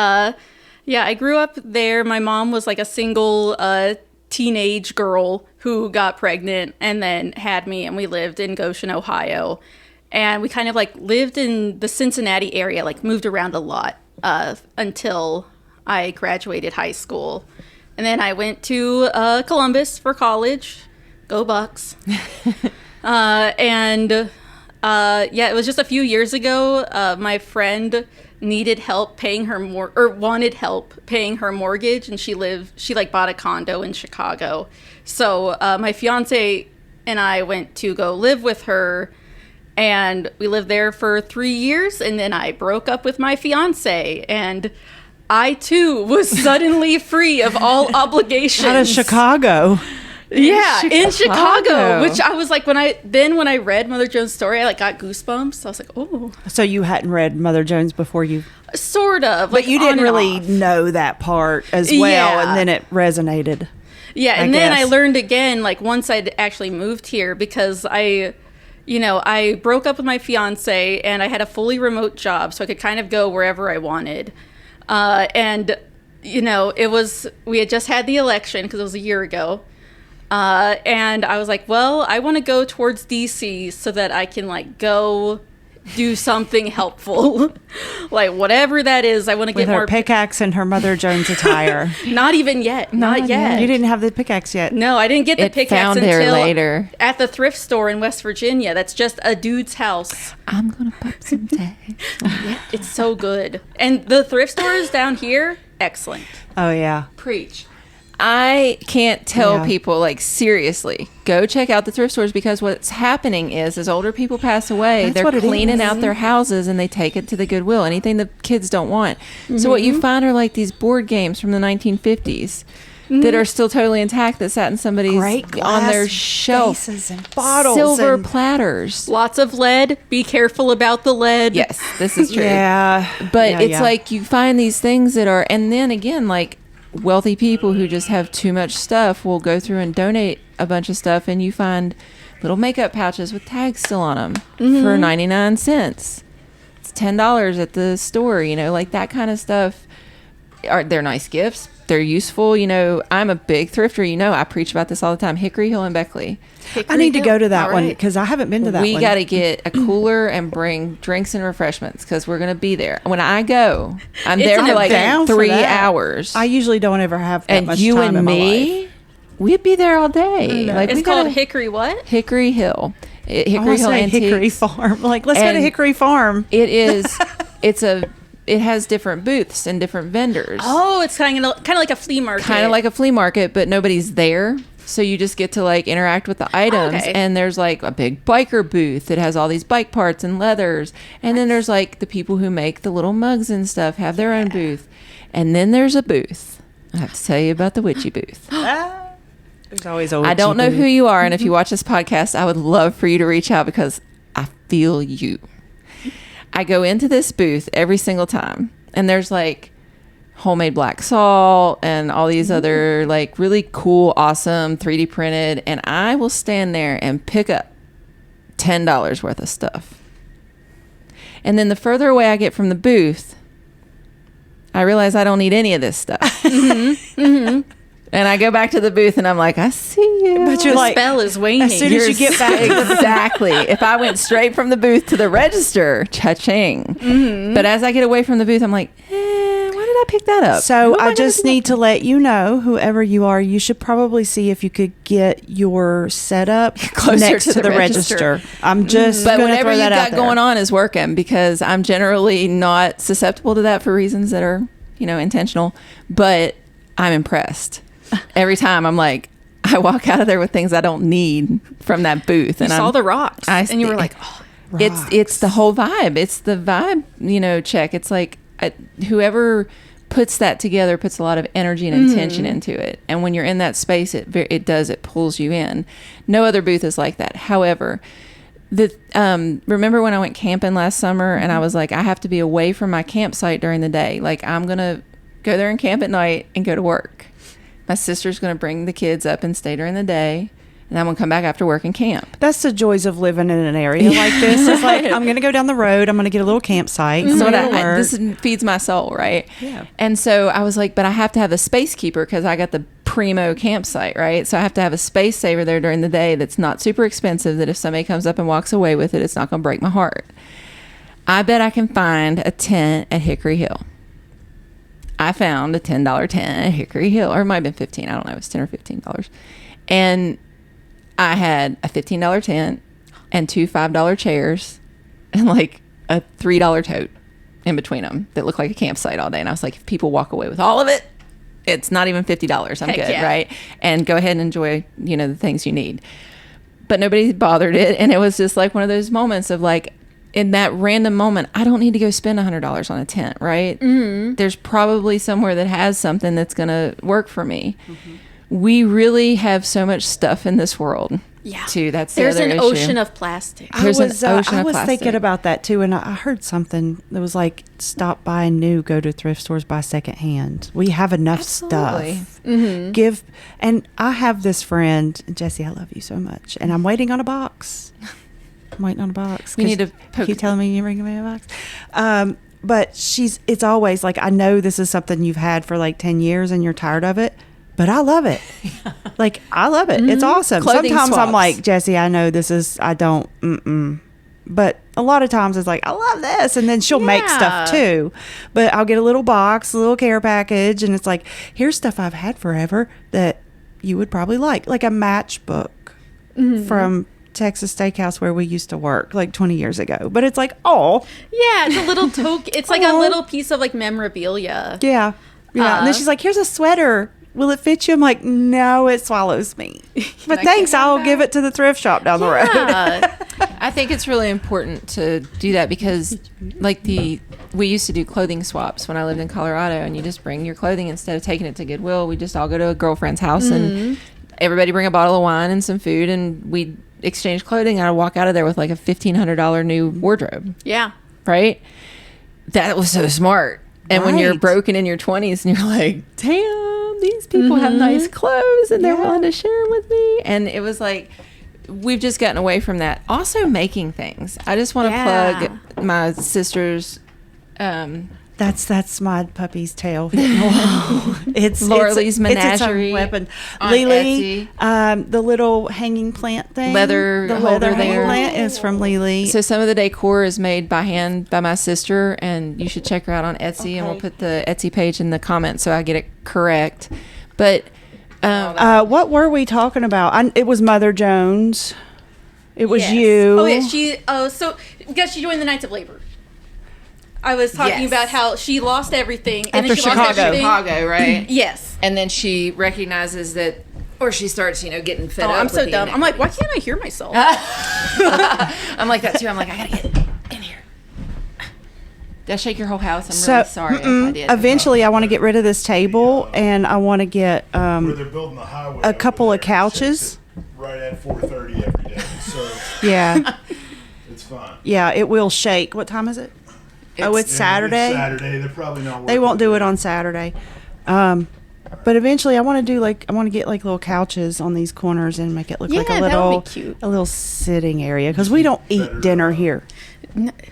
yeah, I grew up there. My mom was like a single teenage girl who got pregnant and then had me, and we lived in Goshen, Ohio. And we kind of like lived in the Cincinnati area, like moved around a lot until I graduated high school. And then I went to Columbus for college. Go Bucks. It was just a few years ago. My friend needed help paying her wanted help paying her mortgage, and she bought a condo in Chicago. So my fiance and I went to go live with her, and we lived there for 3 years, and then I broke up with my fiance, and I too was suddenly free of all obligations. Out of Chicago. In Chicago, which I was like, when I read Mother Jones' story, I got goosebumps. I was like, oh. So you hadn't read Mother Jones before you? Sort of. But you didn't really know that part as well, and then it resonated. Yeah, and then I learned again, once I'd actually moved here, because I broke up with my fiance, and I had a fully remote job, so I could kind of go wherever I wanted. We had just had the election, because it was a year ago. And I was like, well, I want to go towards DC so that I can go do something helpful. Whatever that is, I want to get more. With her pickaxe and her Mother Jones attire. Not even yet. Not yet. You didn't have the pickaxe yet. No, I didn't get the pickaxe found until there later. At the thrift store in West Virginia. That's just a dude's house. I'm going to pop some tags. Yeah, it's so good. And the thrift stores down here, excellent. Oh, yeah. Preach. I can't tell people, seriously, go check out the thrift stores, because what's happening is, as older people pass away, they're cleaning out their houses and they take it to the Goodwill, anything the kids don't want. Mm-hmm. So what you find are these board games from the 1950s that are still totally intact, that sat in somebody's on their shelf. And bottles. Silver platters. Lots of lead. Be careful about the lead. Yes, this is true. Yeah. But it's you find these things that are, and then again, wealthy people who just have too much stuff will go through and donate a bunch of stuff, and you find little makeup pouches with tags still on them for 99 cents. It's $10 at the store, that kind of stuff. They're nice gifts. They're useful. I'm a big thrifter. I preach about this all the time. Hickory Hill and Beckley. I need to go to that one, because I haven't been to that one. We got to get a cooler and bring drinks and refreshments, because we're going to be there. When I go, I'm there for 3 hours. I usually don't ever have that much you time and in my me, life. We'd be there all day. It's called Hickory what? Hickory Hill. Hickory Hill Antiques. Hickory Farm. Let's go to Hickory Farm. It is. It has different booths and different vendors. Oh, it's kind of like a flea market. Kind of like a flea market, but nobody's there. So you just get to interact with the items. Okay. And there's a big biker booth that has all these bike parts and leathers. And then there's the people who make the little mugs and stuff have their own booth. And then there's a booth. I have to tell you about the witchy booth. There's always a witchy I don't know booth. who you are. And if you watch this podcast, I would love for you to reach out, because I feel you. I go into this booth every single time, and there's homemade black salt and all these other really cool, awesome 3D printed, and I will stand there and pick up $10 worth of stuff. And then the further away I get from the booth, I realize I don't need any of this stuff. And I go back to the booth, and I'm like, I see you. But you're the spell is waning. As soon as you get back. Exactly. If I went straight from the booth to the register, cha-ching. But as I get away from the booth, I'm like, why did I pick that up? So I just need to let you know, whoever you are, you should probably see if you could get your setup Closer next to to the the register. I'm just But going to whatever throw you've that out got there. going on is working, because I'm generally not susceptible to that for reasons that are, intentional. But I'm impressed. Every time I'm I walk out of there with things I don't need from that booth. And I saw the rocks, and you were like, oh, it's the whole vibe. It's the vibe, check. It's whoever puts that together puts a lot of energy and intention into it. And when you're in that space, it pulls you in. No other booth is like that. However, remember when I went camping last summer, and I was I have to be away from my campsite during the day. I'm going to go there and camp at night and go to work. My sister's going to bring the kids up and stay during the day, and I'm going to come back after work and camp. That's the joys of living in an area like this. It's I'm going to go down the road. I'm going to get a little campsite. So this feeds my soul, right? Yeah. And so I was but I have to have a space keeper, because I got the primo campsite, right? So I have to have a space saver there during the day that's not super expensive, that if somebody comes up and walks away with it, it's not going to break my heart. I bet I can find a tent at Hickory Hill. I found a $10 tent at Hickory Hill, or it might have been $15. I don't know. It was $10 or $15. And I had a $15 tent, and 2 $5 chairs and like a $3 tote in between them that looked like a campsite all day. And I was like, if people walk away with all of it, it's not even $50. I'm Heck good, yeah. right? And go ahead and enjoy, the things you need. But nobody bothered it. And it was just like one of those moments of like, in that random moment, I don't need to go spend $100 on a tent, right? Mm-hmm. There's probably somewhere that has something that's going to work for me. Mm-hmm. We really have so much stuff in this world. Yeah. Too. That's There's the other an issue. ocean of plastic. There's an ocean of I was plastic. thinking about that too, and I heard something that was like, stop buying new, go to thrift stores, buy secondhand. We have enough Absolutely. stuff. Mm-hmm. And I have this friend, Jesse, I love you so much, and I'm waiting on a box. I'm waiting on a box. We need to keep telling me you're bringing me a box. But it's always like, I know this is something you've had for like 10 years and you're tired of it. But I love it. Like, I love it. Mm-hmm. It's awesome. Clothing Sometimes swaps. I'm like, Jesse, I know this is, I don't, But a lot of times it's like, I love this. And then she'll make stuff too. But I'll get a little box, a little care package. And it's like, here's stuff I've had forever that you would probably like a matchbook from Texas Steakhouse where we used to work like 20 years ago. But it's like, oh. Yeah, it's a little token. It's like a little piece of like memorabilia. Yeah. Yeah. And then she's like, here's a sweater. Will it fit you? I'm like, no, it swallows me. But thanks, I'll give it to the thrift shop down the road. I think it's really important to do that because we used to do clothing swaps when I lived in Colorado, and you just bring your clothing instead of taking it to Goodwill. We just all go to a girlfriend's house and everybody bring a bottle of wine and some food, and we exchange clothing. And I'd walk out of there with like a $1,500 new wardrobe. Yeah. Right? That was so smart. And when you're Right. broken in your 20s and you're like, damn, these people have nice clothes and they're willing to share them with me. And it was like, we've just gotten away from that. Also making things. I just want to plug my sister's That's my puppy's tail. It's Laura Lee's It's its Menagerie own weapon. on Lily, the little hanging plant thing. Leather the holder leather hanging there. plant is from Lily. So some of the decor is made by hand by my sister, and you should check her out on Etsy, and we'll put the Etsy page in the comments so I get it correct. But what were we talking about? It was Mother Jones. It was you. Oh yeah, so because she joined the Knights of Labor. I was talking about how she lost everything and After then she lost everything. Chicago, right? Yes. And then she recognizes that, or she starts, getting fed up. I'm with so being dumb. there. I'm like, why can't I hear myself? I'm like that too. I'm like, I gotta get in here. Did I shake your whole house? I'm really sorry if I did. Eventually, I want to get rid of this table, and I want to get Where they're building the highway a over couple of there, couches. so it's right at 4:30 every day. So Yeah, it's fine. yeah, it will shake. What time is it? It's Saturday. It's Saturday. They're probably not. They won't do it on Saturday. But eventually, I want to get like little couches on these corners and make it look like Yeah, a that little would be cute. a little sitting area because we don't eat dinner here.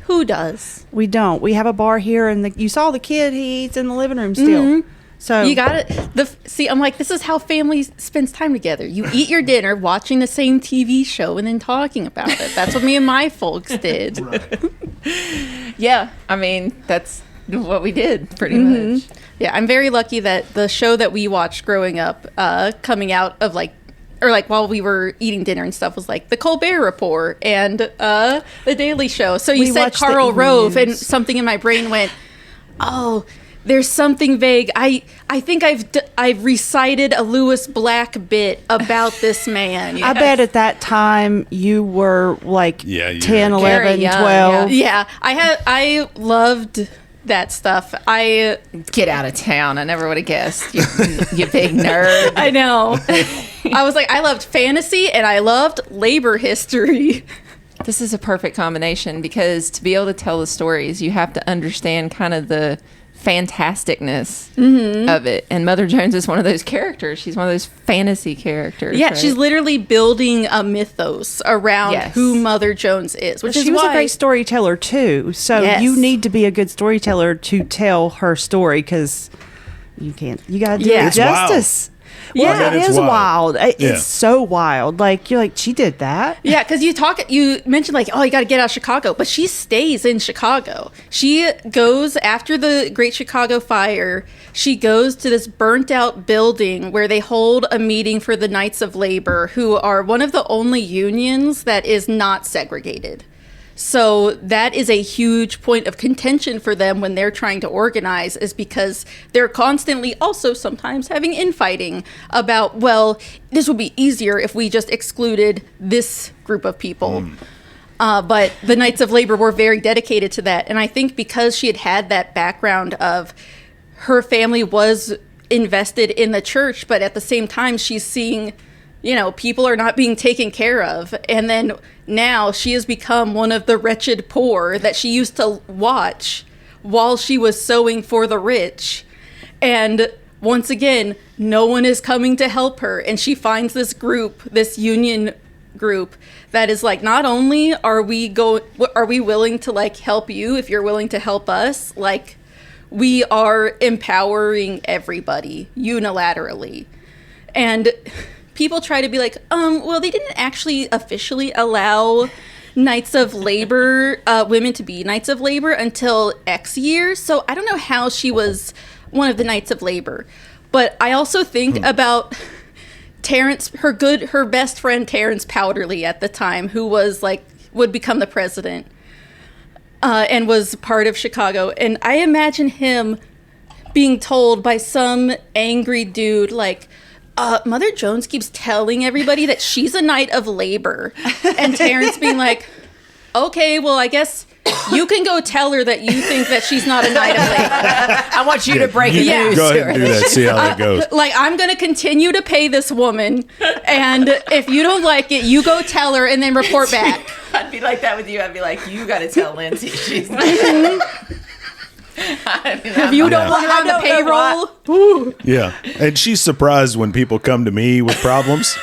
Who does? We don't. We have a bar here, and you saw the kid. He eats in the living room still. So You got it. See, I'm like, this is how family spends time together. You eat your dinner, watching the same TV show, and then talking about it. That's what me and my folks did. Right. Yeah, I mean, that's what we did pretty much. Yeah, I'm very lucky that the show that we watched growing up, coming out of while we were eating dinner and stuff, was like the Colbert Report and the Daily Show. So you We said watched the Karl Rove, and news. something in my brain went, oh, there's something vague. I think I've recited a Lewis Black bit about this man. I bet at that time you were like Yeah, you 10, were 11, very young, 12. Yeah, I loved that stuff. Get out of town. I never would have guessed. You big nerd. I know. I was like, I loved fantasy and I loved labor history. This is a perfect combination because to be able to tell the stories, you have to understand kind of the fantasticness of it. And Mother Jones is one of those characters. She's one of those fantasy characters. Yeah, right? she's literally building a mythos around Yes. who Mother Jones is, which is She was why a great storyteller too. So Yes. you need to be a good storyteller to tell her story because you got to do Yeah. it It's justice. Yeah, I mean, it it's is wild. Yeah. It's so wild. Like, you're like, she did that? Yeah, because you mentioned like, oh, you got to get out of Chicago, but she stays in Chicago. She goes after the Great Chicago Fire. She goes to this burnt out building where they hold a meeting for the Knights of Labor, who are one of the only unions that is not segregated. So that is a huge point of contention for them when they're trying to organize, is because they're constantly also sometimes having infighting about, well, this would be easier if we just excluded this group of people. But the Knights of Labor were very dedicated to that. And I think because she had that background of her family was invested in the church, but at the same time she's seeing, people are not being taken care of. And then now she has become one of the wretched poor that she used to watch while she was sewing for the rich. And once again, no one is coming to help her. And she finds this group, this union group, that is like, not only are we willing to like help you if you're willing to help us, like we are empowering everybody unilaterally. And people try to be like, well, they didn't actually officially allow Knights of Labor, women to be Knights of Labor until X years. So I don't know how she was one of the Knights of Labor. But I also think about Terrence, her best friend, Terrence Powderly at the time, who was like, would become the president, and was part of Chicago. And I imagine him being told by some angry dude, like, Mother Jones keeps telling everybody that she's a Knight of Labor. And Terrence being like, okay, well, I guess you can go tell her that you think that she's not a Knight of Labor. I want you to break the news Go to ahead and her. do that. See how that goes. Like, I'm going to continue to pay this woman. And if you don't like it, you go tell her and then report back. I'd be like that with you. I'd be like, you got to tell Lindsay she's not. If you don't want her on the payroll. Yeah. And she's surprised when people come to me with problems.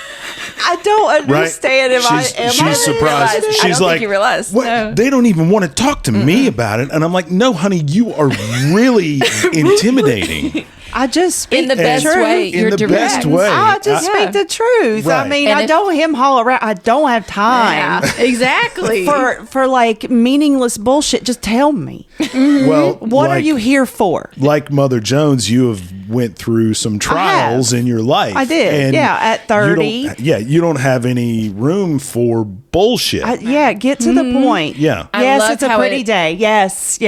I don't understand. She's surprised. I She's don't like, think you realize. what? No. They don't even want to talk to me about it. And I'm like, no, honey, you are really intimidating. I just speak In the best truth. way. In You're the direct. best way. I just speak the truth. Right. I mean, And I if- don't him haul around. I don't have time Exactly. for like meaningless bullshit. Just tell me, Well, what are you here for? Like Mother Jones, you have went through some trials in your life. I did, And yeah, at 30. You don't have any room for bullshit. Get to the point. Yeah. I Yes, love it's a how pretty it- day. Yes.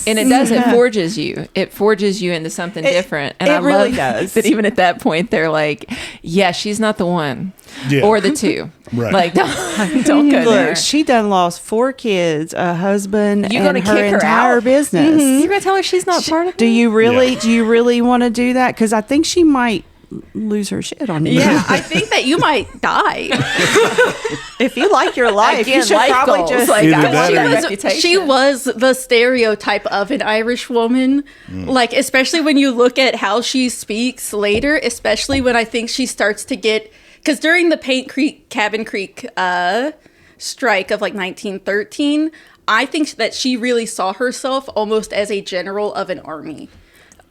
And it does. It forges you. It forges you into something different. And it I really love does. that even at that point, they're like, yeah, she's not the one. Yeah. Or the two. Right. Like, don't go there. Look, she done lost 4 kids, a husband, You and gonna her kick her entire out? business. You're going to tell her she's not part of it? Do you really? Yeah. Do you really want to do that? Because I think she might lose her shit on you. Yeah, I think that you might die. If you like your life, you Again, should life probably goals. just Like, Either I that want or- her reputation. She was the stereotype of an Irish woman. Like, especially when you look at how she speaks later, especially when I think she starts to get, because during the Cabin Creek strike of like 1913, I think that she really saw herself almost as a general of an army.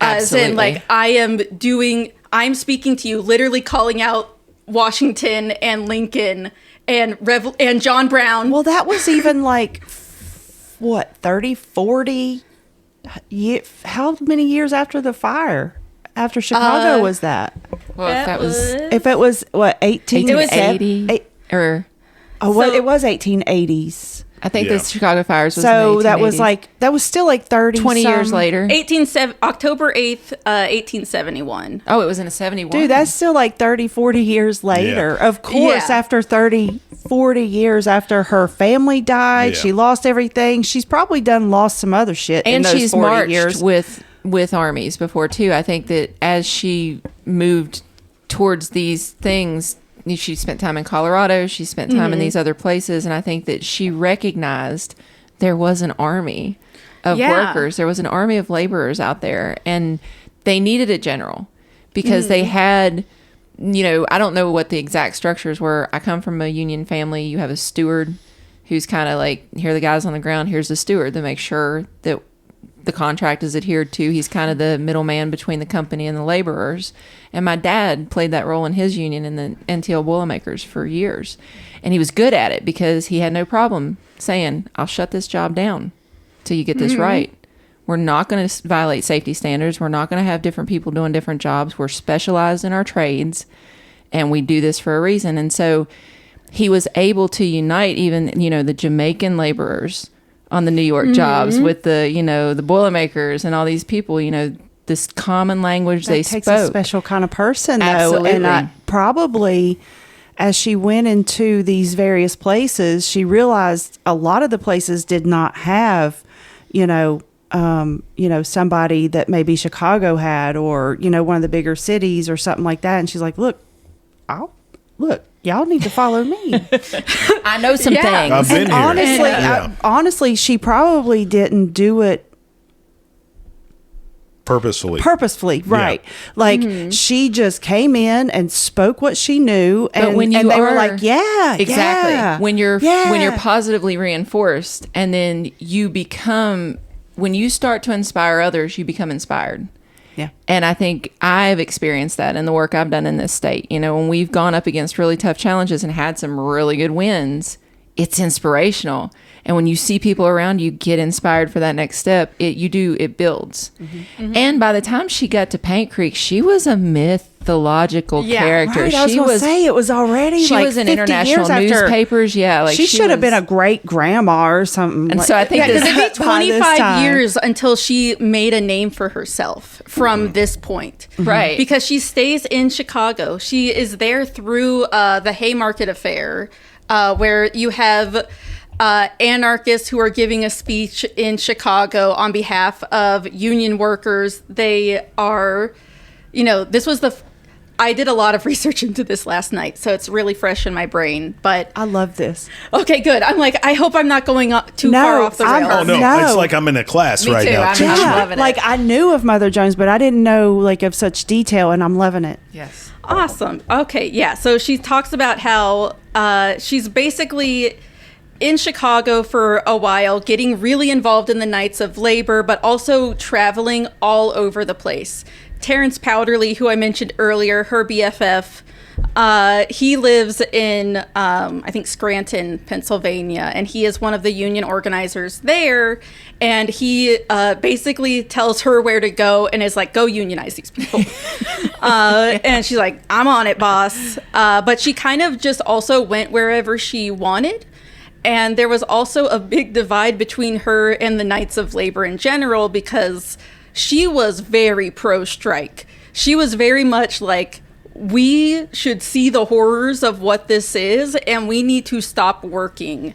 As in, Absolutely. like, I'm speaking to you, literally calling out Washington and Lincoln and John Brown. Well, that was even like, what, 30, 40? How many years after the fire? After Chicago was that? Well, if that was If it was, what, 1880 1880? or It was 1880s. I think Yeah. the Chicago fires was So in the that was 1880s. like, that was still like 30 20 years later. October 8th, 1871. Oh, it was in a 71. Dude, that's still like 30, 40 years later. Yeah. Of course, Yeah. after 30, 40 years after her family died, Yeah. she lost everything. She's probably lost some other shit in and those she's 40 marched years. with armies before too. I think that as she moved towards these things, she spent time in Colorado, she spent time in these other places, and I think that she recognized there was an army of Yeah. workers, there was an army of laborers out there, and they needed a general because they had, I don't know what the exact structures were. I come from a union family. You have a steward who's kind of like, here are the guys on the ground, here's the steward to make sure that the contract is adhered to. He's kind of the middleman between the company and the laborers. And my dad played that role in his union in the NTL Boilermakers for years. And he was good at it because he had no problem saying, I'll shut this job down till you get this right. We're not going to violate safety standards. We're not going to have different people doing different jobs. We're specialized in our trades, and we do this for a reason. And so he was able to unite even, you know, the Jamaican laborers on the New York jobs with the, you know, the Boilermakers and all these people, you know, this common language they spoke. It takes a special kind of person, though. Absolutely. And probably as she went into these various places, she realized a lot of the places did not have, you know, somebody that maybe Chicago had, or, you know, one of the bigger cities or something like that. And she's like, look, y'all need to follow me. I know some things. I've been And here. honestly, she probably didn't do it purposefully, right? Like she just came in and spoke what she knew, and, when you they were like, yeah, exactly. yeah, When you're yeah. positively reinforced, and then when you start to inspire others, you become inspired. Yeah. And I think I've experienced that in the work I've done in this state. You know, when we've gone up against really tough challenges and had some really good wins, it's inspirational. And when you see people around you get inspired for that next step, it builds. And by the time she got to Paint Creek, she was a mythological character. Right, I was going to say, it was already she like was in 50 international years after. newspapers. Yeah, like she should have been a great grandma or something. And so I think Because it'd be by this 25 time. years until she made a name for herself from this point. Right. Because she stays in Chicago. She is there through the Haymarket Affair, where you have anarchists who are giving a speech in Chicago on behalf of union workers. They are, you know, this was I did a lot of research into this last night, so it's really fresh in my brain. But I love this. okay, good. I'm like, I hope I'm not going too far off the rails. Oh, no. No. It's like I'm in a class Me right too. now. I'm Yeah, loving it. like I knew of Mother Jones, but I didn't know like of such detail, and I'm loving it. Yes. Awesome. Okay, yeah. So she talks about how she's basically in Chicago for a while, getting really involved in the Knights of Labor, but also traveling all over the place. Terrence Powderly, who I mentioned earlier, her BFF, he lives in, I think, Scranton, Pennsylvania, and he is one of the union organizers there. And he basically tells her where to go and is like, go unionize these people. And she's like, I'm on it, boss. But she kind of just also went wherever she wanted. And there was also a big divide between her and the Knights of Labor in general, because she was very pro-strike. She was very much like, we should see the horrors of what this is, and we need to stop working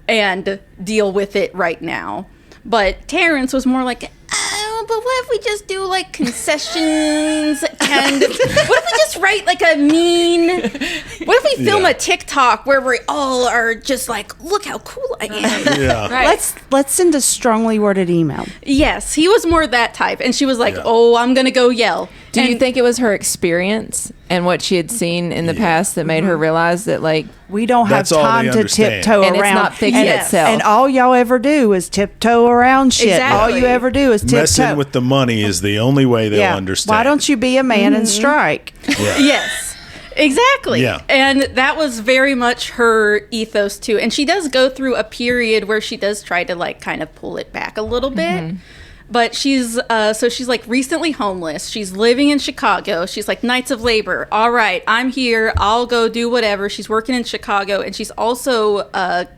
and deal with it right now. But Terrence was more like, oh, but what if we just do like concessions, and what if we just write like a what if we film a TikTok where we all are just like, look how cool I am. Yeah. Right. Let's send a strongly worded email. Yes, he was more that type, and she was like, Yeah. oh, I'm gonna go yell. Do you And- think it was her experience and what she had seen in the past that made her realize that, like, We don't have That's all time they to understand. tiptoe and around. it's not fixing Yes. itself? And all y'all ever do is tiptoe around shit. Exactly. All you ever do is tiptoe. Messing with the money is the only way they'll understand. Why don't you be a man and strike? Yeah. Yes, exactly. Yeah. And that was very much her ethos too. And she does go through a period where she does try to like kind of pull it back a little bit. But she's like recently homeless. She's living in Chicago. She's like, Knights of Labor. All right, I'm here. I'll go do whatever. She's working in Chicago, and she's also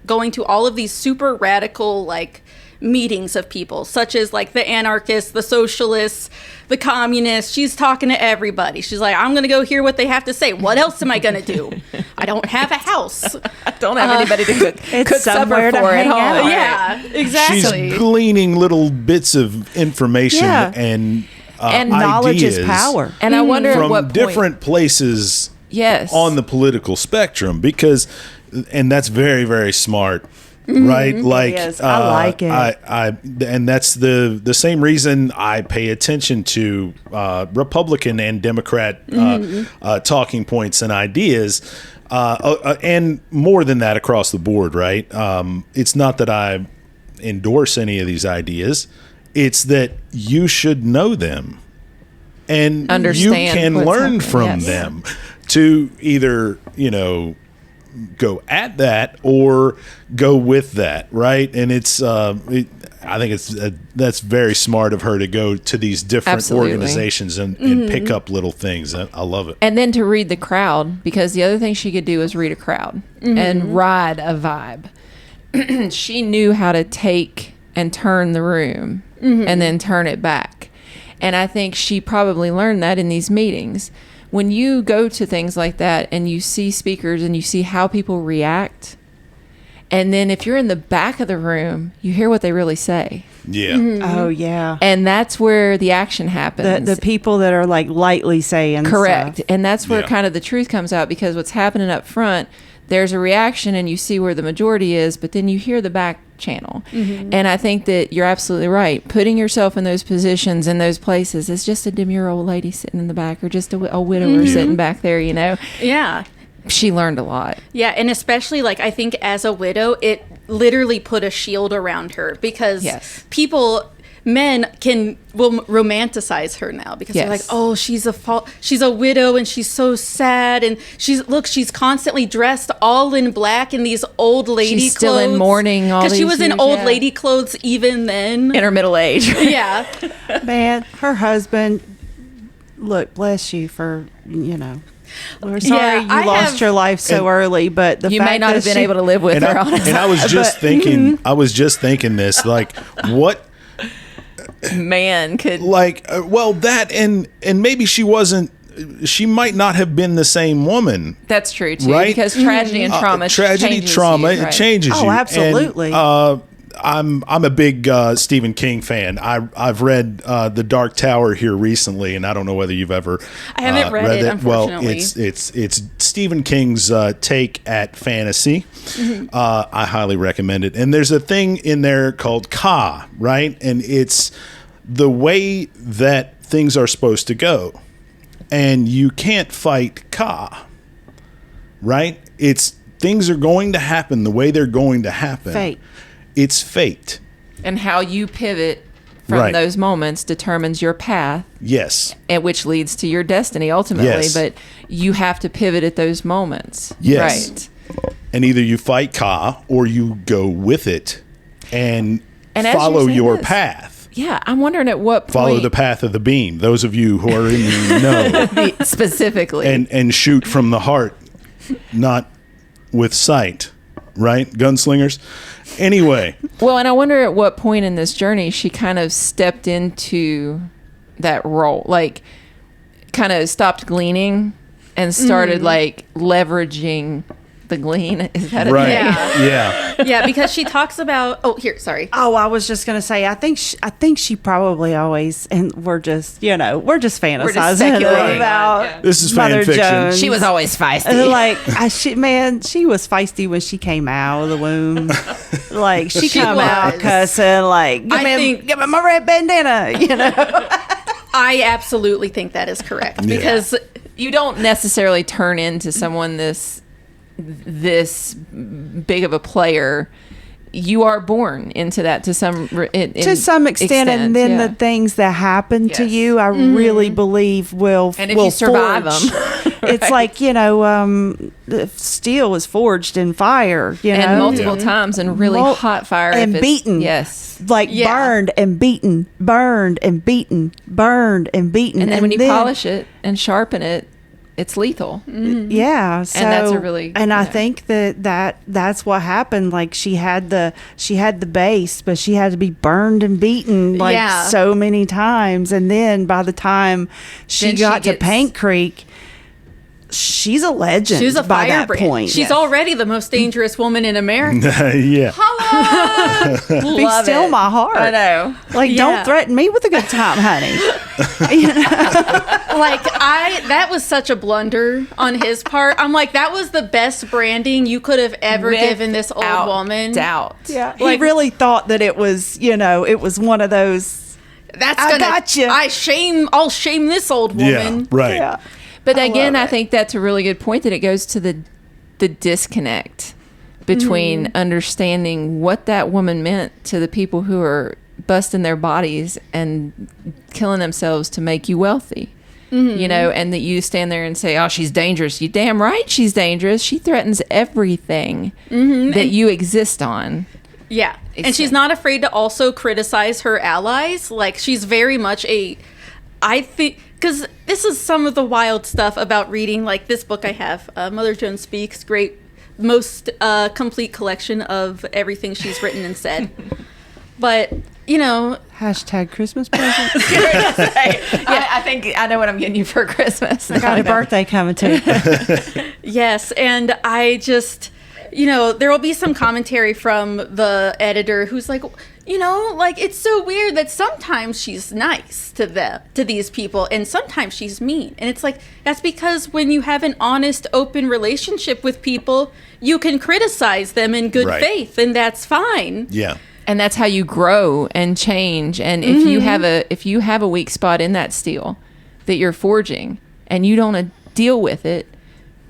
going to all of these super radical like meetings of people, such as like the anarchists, the socialists, the communists. She's talking to everybody. She's like, I'm gonna go hear what they have to say. What else am I gonna do? I don't have a house. I don't have anybody to cook It's supper somewhere to for at hang home. out. Yeah, exactly. She's gleaning little bits of information Yeah. and Knowledge is ideas power. And I wonder at what from point. different places Yes. on the political spectrum, because, and that's very, very smart. Right, like is. I like it. And that's the same reason I pay attention to Republican and Democrat talking points and ideas, and more than that across the board. Right, it's not that I endorse any of these ideas. It's that you should know them, and Understand you can what's learn happening, from yes. them to either, go at that or go with that, right? And it's I think that's very smart of her to go to these different Absolutely. organizations and pick up little things. I love it. And then to read the crowd, because the other thing she could do is read a crowd and ride a vibe. She knew how to take and turn the room and then turn it back. And I think she probably learned that in these meetings. When you go to things like that and you see speakers and you see how people react, and then if you're in the back of the room, you hear what they really say. Yeah. Oh yeah. And that's where the action happens. The people that are like lightly saying Correct. stuff. And that's where Yeah. kind of the truth comes out, because what's happening up front, there's a reaction and you see where the majority is, but then you hear the back channel. And I think that you're absolutely right. Putting yourself in those positions, in those places, is just a demure old lady sitting in the back, or just a widower sitting back there, Yeah. She learned a lot. Yeah, and especially like I think as a widow, it literally put a shield around her, because Yes. men will romanticize her now, because they're like, Yes. oh, she's a widow and she's so sad, and she's constantly dressed all in black in these old lady She's clothes. still in mourning all because she these was in years, old yeah. lady clothes even then. In her middle age. Yeah. Man, her husband, look, bless you for, we're sorry Yeah, you I lost have- your life so early, but the You fact may not that have been she- able to live with And her, I, honestly. and I was just thinking, this, like, what, Man could. that, and maybe she might not have been the same woman. That's true, too. Right? Because tragedy and trauma changes trauma, you, it right. changes Oh, you. absolutely. And, I'm a big Stephen King fan. I've read The Dark Tower here recently, and I don't know whether you've ever I haven't read it, unfortunately. Well, it's Stephen King's take at fantasy. I highly recommend it. And there's a thing in there called Ka, right? And it's the way that things are supposed to go, and you can't fight Ka, right? It's things are going to happen the way they're going to happen. Fate. It's fate. And how you pivot from Right. those moments determines your path, Yes. and which leads to your destiny ultimately. Yes. But you have to pivot at those moments. Yes. Right. And either you fight Ka or you go with it and And as follow you're saying your this, path. Yeah, I'm wondering at what point. Follow the path of the beam. Those of you who are in the know. specifically. and shoot from the heart, not with sight. Right? Gunslingers. Anyway. Well, and I wonder at what point in this journey she kind of stepped into that role, like kind of stopped gleaning and started like leveraging the glean. Is that a Right. thing? Yeah. Yeah, because she talks about. Oh, here, sorry. Oh, I was just gonna say, I think she probably always, and we're just fantasizing speculating. about This is Mother fan fiction. Jones. She was always feisty. And like, she was feisty when she came out of the womb. Like she She come out was. cussing, like give me my red bandana, I absolutely think that is correct, Yeah. because You don't necessarily turn into someone this big of a player. You are born into that to some to some extent, and then yeah. the things that happen to Yes. you, I really believe will And if will you survive forge. them, It's like the steel is forged in fire, and multiple times in really hot fire and if it's- beaten. Yes. like Yeah. burned and beaten, burned and beaten, burned and beaten, And then when you polish it and sharpen it, it's lethal. Yeah, so, And that's a really- and I yeah. think that's what happened. Like she had the base, but she had to be burned and beaten like Yeah. so many times. And then by the time she Then she got to gets- Paint Creek, she's a legend. she's a by that firebrand. point. She's already the most dangerous woman in America. Yeah. Be Love still it. my heart. I know. Like, Yeah. don't threaten me with a good time, honey. Like that was such a blunder on his part. I'm like, that was the best branding you could have ever given this old Without woman. doubt. Yeah, Like- he really thought that it was, it was one of those. That's I gonna. gotcha. I'll shame this old Yeah. woman. Right. Yeah. But again, love I it. think that's a really good point, that it goes to the disconnect between understanding what that woman meant to the people who are busting their bodies and killing themselves to make you wealthy. You know, and that you stand there and say, oh, she's dangerous. You damn right she's dangerous. She threatens everything that you exist on. Yeah. And she's not afraid to also criticize her allies. Like, she's very much I think, because this is some of the wild stuff about reading, like this book I have, Mother Jones Speaks, great, most complete collection of everything she's written and said. But, you know... Hashtag Christmas present. I think I know what I'm getting you for Christmas. I got a birthday coming too. Yes, and I just... You know, there will be some commentary from the editor who's like, you know, like, it's so weird that sometimes she's nice to these people, and sometimes she's mean. And it's like, that's because when you have an honest, open relationship with people, you can criticize them in good faith, and that's fine. Yeah. And that's how you grow and change. And if you have a weak spot in that steel that you're forging, and you don't deal with it,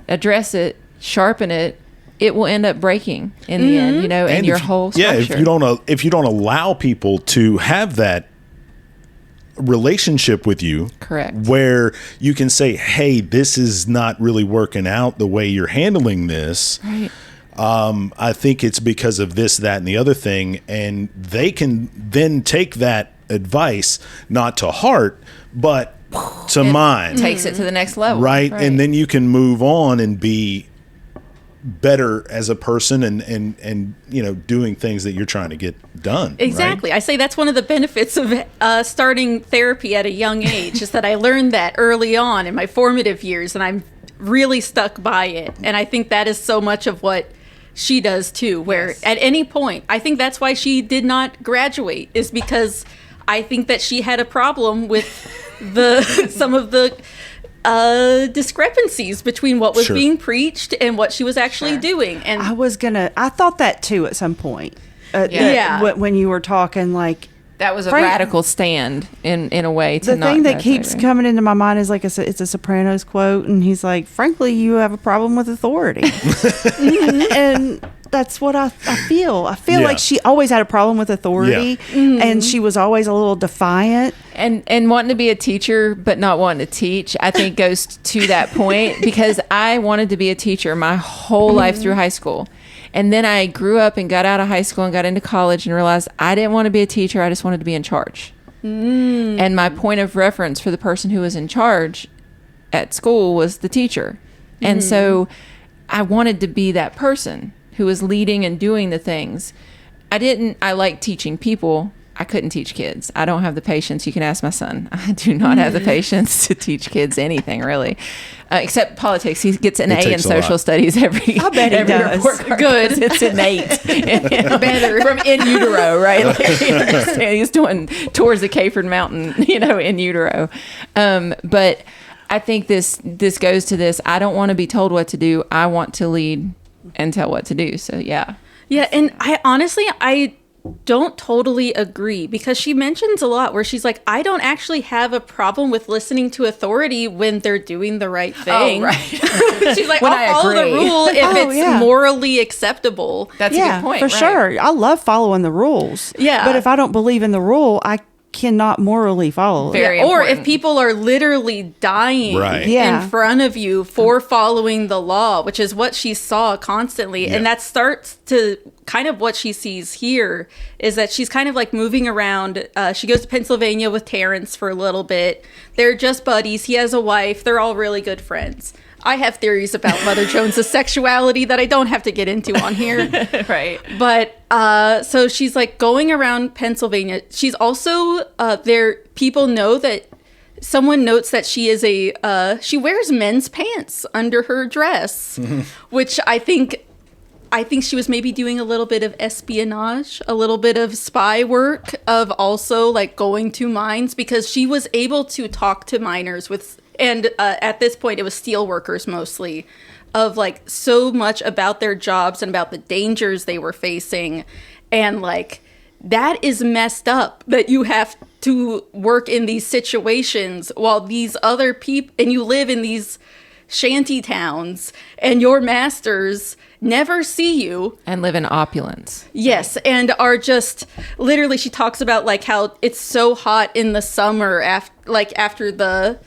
address it, sharpen it, it will end up breaking in the end, you know, and your whole structure. Yeah, if you don't allow people to have that relationship with you, correct, where you can say, hey, this is not really working out the way you're handling this. Right. I think it's because of this, that, and the other thing. And they can then take that advice, not to heart, but to mind. Takes it to the next level. Right. And then you can move on and be better as a person and you know, doing things that you're trying to get done. Exactly. Right? I say that's one of the benefits of starting therapy at a young age, is that I learned that early on in my formative years, and I'm really stuck by it. And I think that is so much of what she does too, where at any point, I think that's why she did not graduate, is because I think that she had a problem with some of the discrepancies between what was being preached and what she was actually doing. And I thought that too at some point. When you were talking, like, that was a radical stand in a way. The thing that keeps coming into my mind is, like, it's a Sopranos quote, and he's like, frankly, you have a problem with authority. And that's what I feel. I feel like she always had a problem with authority, and she was always a little defiant. And wanting to be a teacher, but not wanting to teach, I think goes to that point, because I wanted to be a teacher my whole life through high school. And then I grew up and got out of high school and got into college and realized I didn't want to be a teacher. I just wanted to be in charge. And my point of reference for the person who was in charge at school was the teacher. And so I wanted to be that person who was leading and doing the things. I like teaching people. I couldn't teach kids. I don't have the patience. You can ask my son. I do not have the patience to teach kids anything, really, except politics. He gets an A in social studies every. I bet he does. Good. It's innate. Better from in utero, right? Like, you understand? He's doing tours of Caford Mountain, you know, in utero. But I think this goes to this. I don't want to be told what to do. I want to lead and tell what to do. So yeah. Yeah, and I don't totally agree, because she mentions a lot where she's like, I don't actually have a problem with listening to authority when they're doing the right thing. Oh, right. She's like, I'll follow the rule if it's morally acceptable. That's a good point. For sure. I love following the rules. Yeah. But if I don't believe in the rule, I cannot morally follow it. Or if people are literally dying in front of you for following the law, which is what she saw constantly. And that starts to kind of what she sees here, is that she's kind of like moving around. She goes to Pennsylvania with Terrence for a little bit. They're just buddies. He has a wife. They're all really good friends. I have theories about Mother Jones's sexuality that I don't have to get into on here. Right. But so she's like going around Pennsylvania. She's also people know that someone notes that she is she wears men's pants under her dress, which I think she was maybe doing a little bit of espionage, a little bit of spy work, of also like going to mines, because she was able to talk to miners and at this point it was steel workers mostly, of like so much about their jobs and about the dangers they were facing. And like, that is messed up, that you have to work in these situations while these other people, and you live in these shanty towns, and your masters never see you. And live in opulence. Yes, and are just literally, she talks about like how it's so hot in the summer after the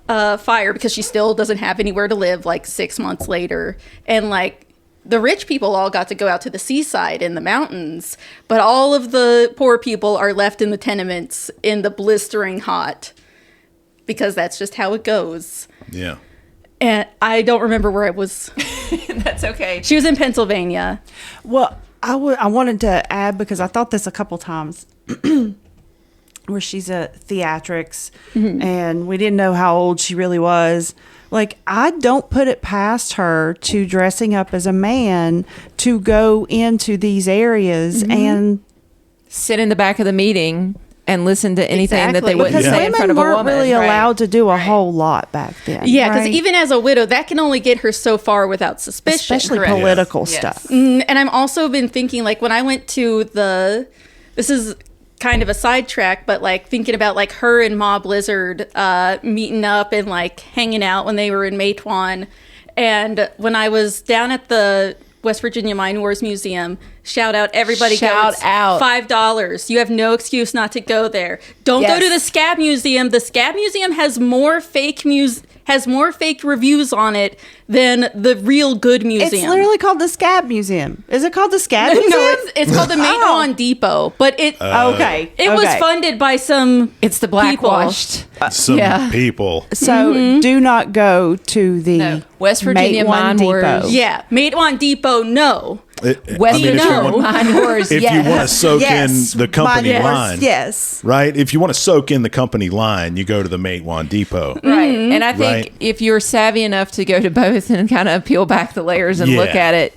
fire, because she still doesn't have anywhere to live like 6 months later. And like the rich people all got to go out to the seaside in the mountains, but all of the poor people are left in the tenements in the blistering hot, because that's just how it goes. Yeah. And I don't remember where I was. That's okay. She was in Pennsylvania. Well, I wanted to add, because I thought this a couple times, where she's at theatrics, and we didn't know how old she really was. Like, I don't put it past her to dressing up as a man to go into these areas and sit in the back of the meeting and listen to anything that they wouldn't because say in front of a women woman. weren't really Right. allowed to do a whole lot back then. Yeah, because right? even as a widow, that can only get her so far without suspicion. especially Correct. political Yes. stuff. And I'm also been thinking, like, when I went to this is kind of a sidetrack, but like thinking about like her and Ma Blizzard meeting up and like hanging out when they were in Matewan. And when I was down at the West Virginia Mine Wars Museum, shout out everybody, Shout out. $5. You have no excuse not to go there. Don't go Yes. to the Scab Museum. The Scab Museum has more fake reviews on it than the real good museum. It's literally called the Scab Museum. Is it called the Scab Museum? No, it's called the Matewan Depot, but it Okay. was funded by some. It's the people. blackwashed. Some Yeah. people. So do not go to the No. West Virginia Matewan Mine Wars. Depot. Yeah, Matewan Depot. No, West if you Virginia want- Mine Wars. If yes. you want to soak Yes. in the company Mine Wars, line, yes. right? If you want to soak in the company line, you go to the Matewan Depot. Right. And I think Right. if you're savvy enough to go to both and kind of peel back the layers and look Yeah. at it,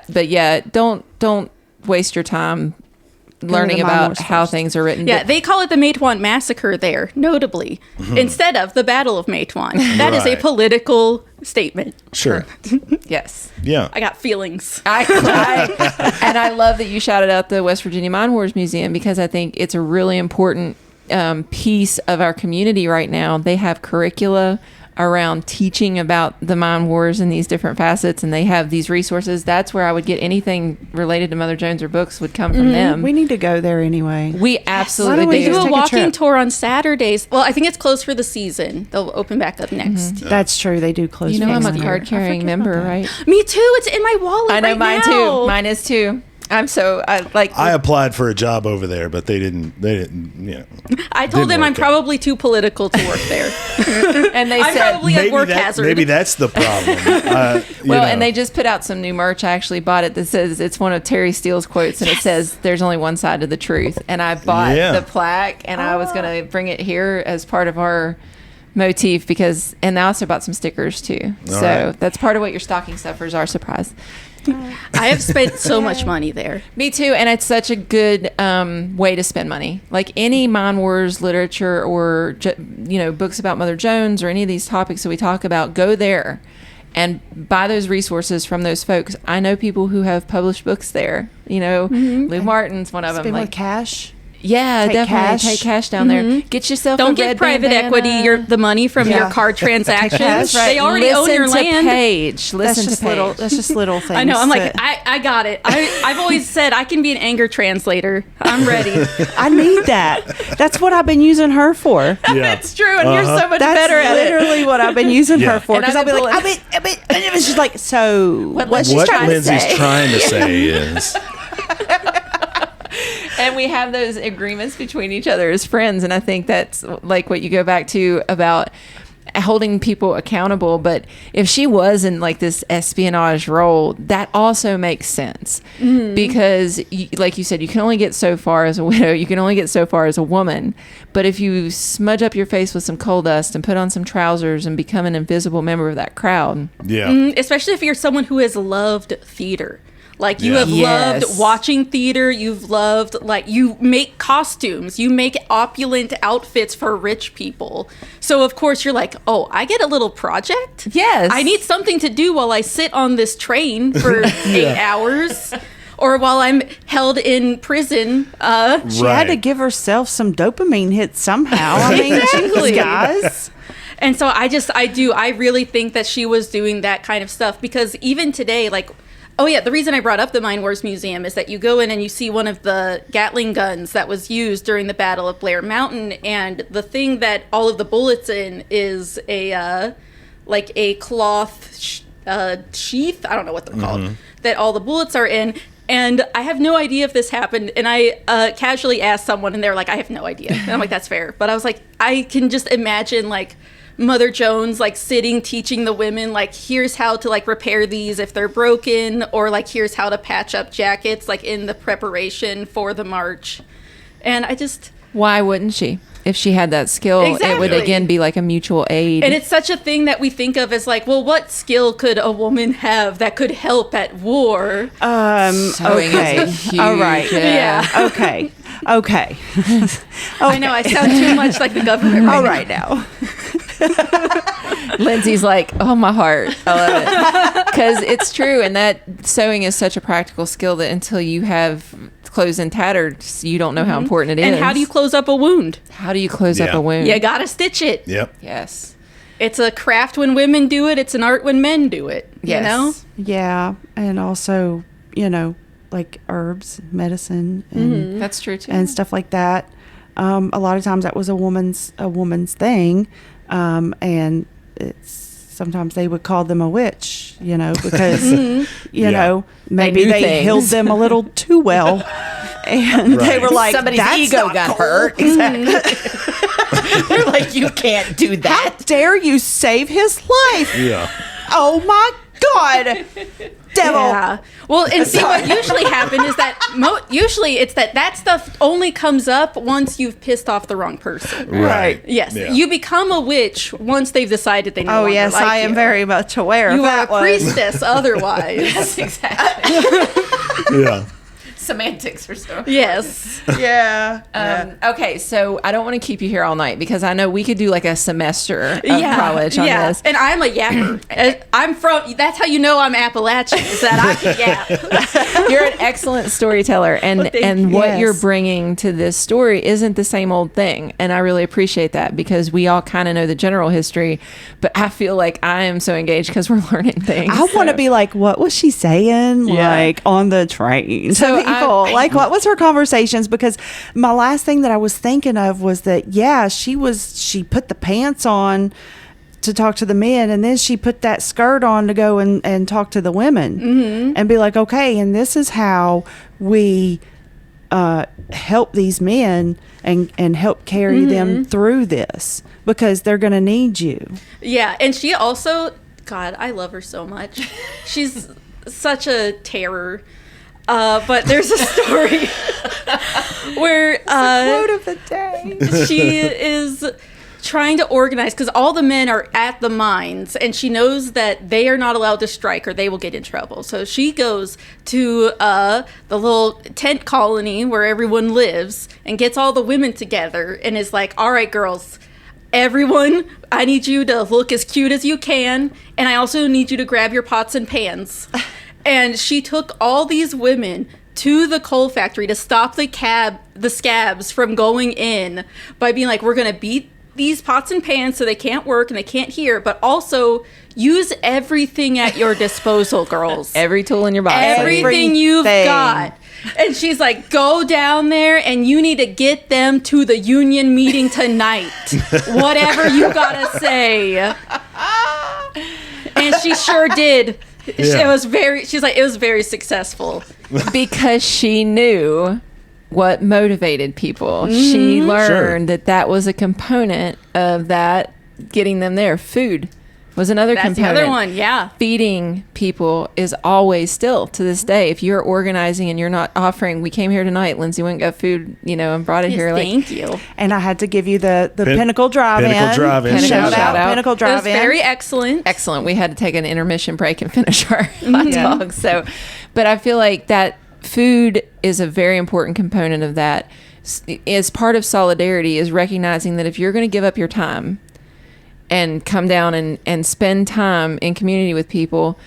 but yeah, don't waste your time learning the Mine about Wars how first. things are written. yeah, But they call it the Matewan Massacre there, notably, instead of the Battle of Matewan. That is a Right. political statement. Sure. yes. Yeah. I got feelings. And I love that you shouted out the West Virginia Mine Wars Museum, because I think it's a really important piece of our community right now. They have curricula around teaching about the mine wars and these different facets, and they have these resources. That's where I would get anything related to Mother Jones or books would come from them. We need to go there anyway. We absolutely Why don't we We do. do just a take a walking trip? tour on Saturdays. Well, I think it's closed for the season. They'll open back up next. That's true. They do close. You know, I'm a for card carrying member, right? Me too. It's in my wallet. I know right mine now. too. Mine is too. I'm so I applied for a job over there, but they didn't, you know. I told Didn't them I'm work out. probably too political to work there. and they I'm said probably a work hazard. Maybe that's the problem. well, and they just put out some new merch. I actually bought it that says, it's one of Terry Steele's quotes, and it says, "There's only one side to the truth." And I bought Yeah. the plaque, and I was going to bring it here as part of our motif, because, and I also bought some stickers too. So right. that's part of what your stocking stuffers are. Surprise. I have spent so much money there. Me too, and it's such a good way to spend money. Like any Mine Wars literature or books about Mother Jones or any of these topics that we talk about, go there and buy those resources from those folks. I know people who have published books there. You know, Lou Martin's one of them. Spend Like, with cash. yeah, Take definitely cash. take cash down there. Get yourself. Don't a get red private bandana. equity. The money from your card transactions. That's right. They already own your Listen to land. Paige. Listen to Paige. That's just little things. I know. I'm like, that- I got it. I've always said I can be an anger translator. I'm ready. I need that. That's what I've been using her for. Yeah. It's true, and you're so much That's better at it. literally what I've been using Yeah. her for. And Because I've I'll be been like, I mean, she's like, so what's she What trying to Lindsay's say? trying to say is, And we have those agreements between each other as friends, and I think that's like what you go back to about holding people accountable. But if she was in like this espionage role, that also makes sense, because like you said, you can only get so far as a widow, you can only get so far as a woman. But if you smudge up your face with some coal dust and put on some trousers and become an invisible member of that crowd, yeah. Especially if you're someone who has loved theater. Like you Yeah. have Yes. loved watching theater. You've loved, like, you make costumes. You make opulent outfits for rich people. So of course you're like, oh, I get a little project? Yes. I need something to do while I sit on this train for 8 hours. Or while I'm held in prison. She had to Right. give herself some dopamine hits somehow. I mean, Exactly. geez, guys. And so I really think that she was doing that kind of stuff, because even today, like, oh yeah, the reason I brought up the Mine Wars Museum is that you go in and you see one of the Gatling guns that was used during the Battle of Blair Mountain, and the thing that all of the bullets in is a cloth sheath, I don't know what they're called, that all the bullets are in. And I have no idea if this happened. And I casually asked someone, and they were like, I have no idea. And I'm like, that's fair. But I was like, I can just imagine, like, Mother Jones, like, sitting, teaching the women, like, here's how to, like, repair these if they're broken, or, like, here's how to patch up jackets, like, in the preparation for the march. And I just... Why wouldn't she? If she had that skill, Exactly. It would, again, be like a mutual aid. And it's such a thing that we think of as, like, well, what skill could a woman have that could help at war? Sewing okay. is a huge, All right. Yeah. Okay. Okay. I know, I sound too much like the government All right right now. Lindsay's like, oh, my heart. I love it. Because it's true. And that sewing is such a practical skill that until you have clothes in tatters, you don't know how important it is. And how do you close up a wound? How do you close up Yeah. a wound? You gotta stitch it. Yep. Yes. It's a craft when women do it. It's an art when men do it. Yes. You know? Yeah, and also, you know, like herbs, medicine, and That's true, too. and stuff like that. A lot of times that was a woman's thing, and sometimes they would call them a witch, you know, because you know, maybe knew they things. healed them a little too well, and they Right. were like, Somebody's "That's ego not got cool." hurt. Exactly. They're like, you can't do that. How dare you save his life? Yeah. Oh my God, devil! Yeah. Well, and see what usually happens is that usually it's that stuff only comes up once you've pissed off the wrong person. Right. Yes, Yeah. you become a witch once they've decided they no Oh longer yes, like I am you. very much aware You of are that a one. priestess otherwise. That's exactly. Yeah. Semantics or so. Yes. Yeah. Okay, so I don't want to keep you here all night because I know we could do like a semester of college on this. And I'm a yapper. I'm from. That's how you know I'm Appalachian. Is that I can yap. You're an excellent storyteller, and thank and you. what Yes. you're bringing to this story isn't the same old thing, and I really appreciate that because we all kind of know the general history, but I feel like I am so engaged because we're learning things. I want to be like, what was she saying? Yeah. Like on the train So to people. Like, what was her conversations? Because my last thing that I was thinking of was that, yeah, she put the pants on to talk to the men, and then she put that skirt on to go and talk to the women and be like, okay, and this is how we help these men and help carry them through this because they're going to need you. Yeah, and she also, God, I love her so much. She's such a terror. But there's a story where Quote of the day. she is trying to organize because all the men are at the mines, and she knows that they are not allowed to strike or they will get in trouble. So she goes to the little tent colony where everyone lives and gets all the women together and is like, all right, girls, everyone, I need you to look as cute as you can, and I also need you to grab your pots and pans. And she took all these women to the coal factory to stop the scabs from going in by being like, we're going to beat these pots and pans so they can't work and they can't hear, but also use everything at your disposal, girls. Every tool in your box. Everything you've Everything. got. And she's like, go down there and you need to get them to the union meeting tonight. Whatever you gotta say. And she sure did. Yeah. It was very successful. Because she knew what motivated people. She learned that was a component of that getting them there. Food was another That's component. the other one, yeah. Feeding people is always still to this day. If you're organizing and you're not offering, we came here tonight, Lindsay went and got food, and brought it Yes, here. Like, thank you. And I had to give you the Pinnacle Drive-In. Pinnacle Drive-In. Shout Shout out out. Pinnacle It was Drive-In. very excellent. excellent. We had to take an intermission break and finish our hot dogs. So, but I feel like that food is a very important component of that. As part of solidarity is recognizing that if you're going to give up your time and come down and spend time in community with people,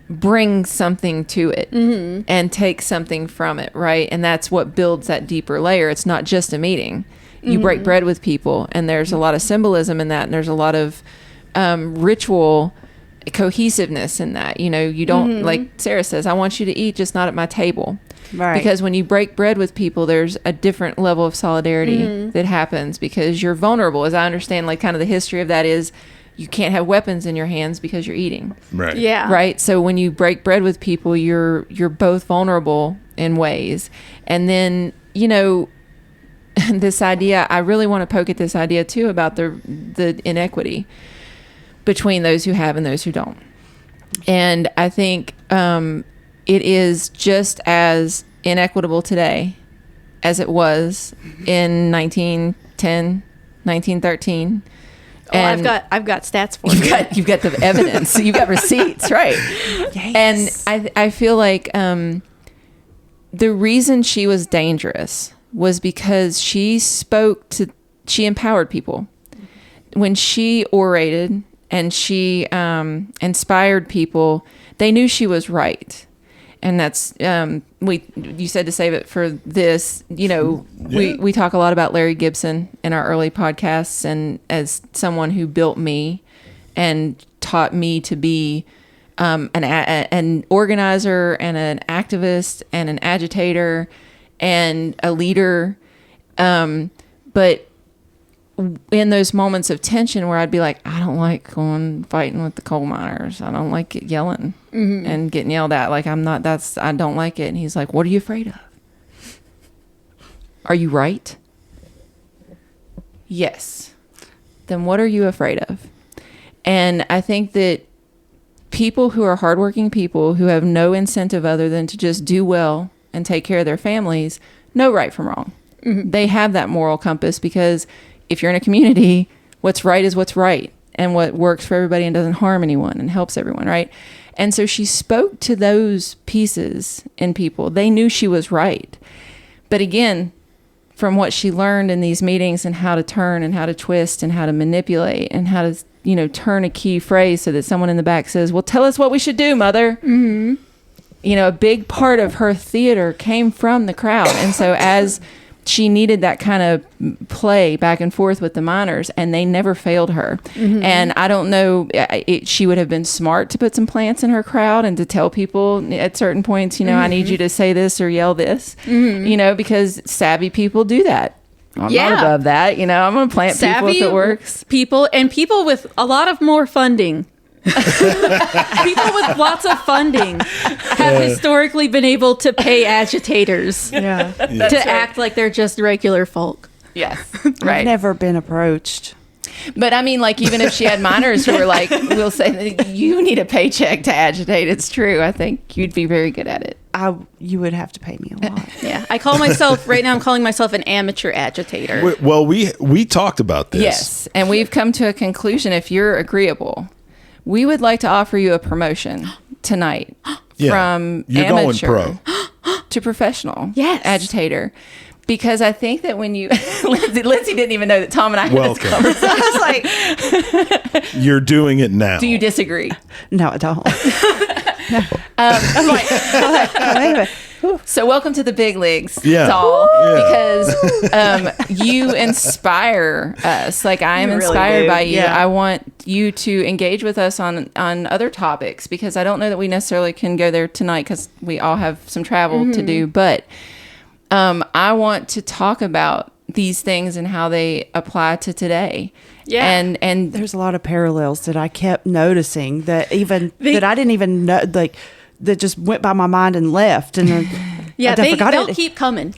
bring something to it and take something from it, right? And that's what builds that deeper layer. It's not just a meeting. You break bread with people, and there's a lot of symbolism in that, and there's a lot of ritual cohesiveness in that. You know, you don't, like Sarah says, I want you to eat, just not at my table. Right. Because when you break bread with people, there's a different level of solidarity that happens because you're vulnerable. As I understand, like kind of the history of that is you can't have weapons in your hands because you're eating. Right. Yeah. Right. So when you break bread with people, you're both vulnerable in ways. And then, you know, this idea, I really want to poke at this idea too about the inequity between those who have and those who don't. And I think it is just as inequitable today as it was in 1910, 1913. Oh, And I've got stats for you. you've got the evidence. You've got receipts, right? Yes. And I feel like the reason she was dangerous was because she empowered people. When she orated and she inspired people, they knew she was right. And that's you said to save it for this. You know, we talk a lot about Larry Gibson in our early podcasts, and as someone who built me and taught me to be an organizer and an activist and an agitator and a leader. But in those moments of tension where I'd be like, I don't like going fighting with the coal miners. I don't like yelling and getting yelled at. Like I don't like it. And he's like, what are you afraid of? Are you right? Yes. Then what are you afraid of? And I think that people who are hardworking people who have no incentive other than to just do well and take care of their families know right from wrong. They have that moral compass because if you're in a community, what's right is what's right and what works for everybody and doesn't harm anyone and helps everyone, right? And so she spoke to those pieces in people. They knew she was right. But again, from what she learned in these meetings and how to turn and how to twist and how to manipulate and how to, you know, turn a key phrase so that someone in the back says, well, tell us what we should do, mother. You know, a big part of her theater came from the crowd. And so as she needed that kind of play back and forth with the miners, and they never failed her. And I don't know, she would have been smart to put some plants in her crowd and to tell people at certain points, you know, I need you to say this or yell this, you know, because savvy people do that. I'm not above that. You know, I'm going to plant people if it works. People with a lot of more funding. People with lots of funding have historically been able to pay agitators to act like they're just regular folk. Yes, right. I've never been approached. But I mean, like, even if she had minors who were like, we'll say, you need a paycheck to agitate. It's true. I think you'd be very good at it. You would have to pay me a lot. Yeah, I call myself right now. I'm calling myself an amateur agitator. Well, we talked about this. Yes, and we've come to a conclusion. If you're agreeable, we would like to offer you a promotion tonight from you're amateur going to professional Yes. agitator. Because I think that when you Lindsay didn't even know that Tom and I had this conversation. I was like, You're doing it now. do you disagree? No, I don't. I'm like, so welcome to the big leagues, doll. Because you inspire us. Like, I am inspired by you. I want you to engage with us on other topics, because I don't know that we necessarily can go there tonight because we all have some travel to do. But I want to talk about these things and how they apply to today. Yeah. And there's a lot of parallels that I kept noticing that that I didn't even know, like, that just went by my mind and left. And they'll keep coming.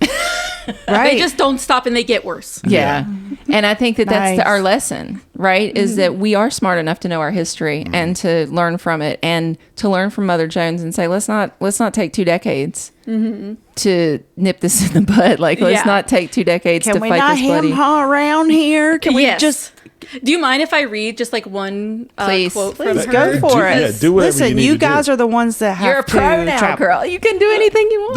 Right. They just don't stop, and they get worse. Yeah. And I think that that's our lesson, right? Is that we are smart enough to know our history and to learn from it, and to learn from Mother Jones and say, let's not take 2 decades to nip this in the bud. Like, let's not take 2 decades to fight this bloody. Can we not hem-haw around here? Can we just... Do you mind if I read just like one quote from her? Go for it. Yeah, do whatever Listen, you guys are the ones that have You're a pro now, travel. girl. You can do anything you want.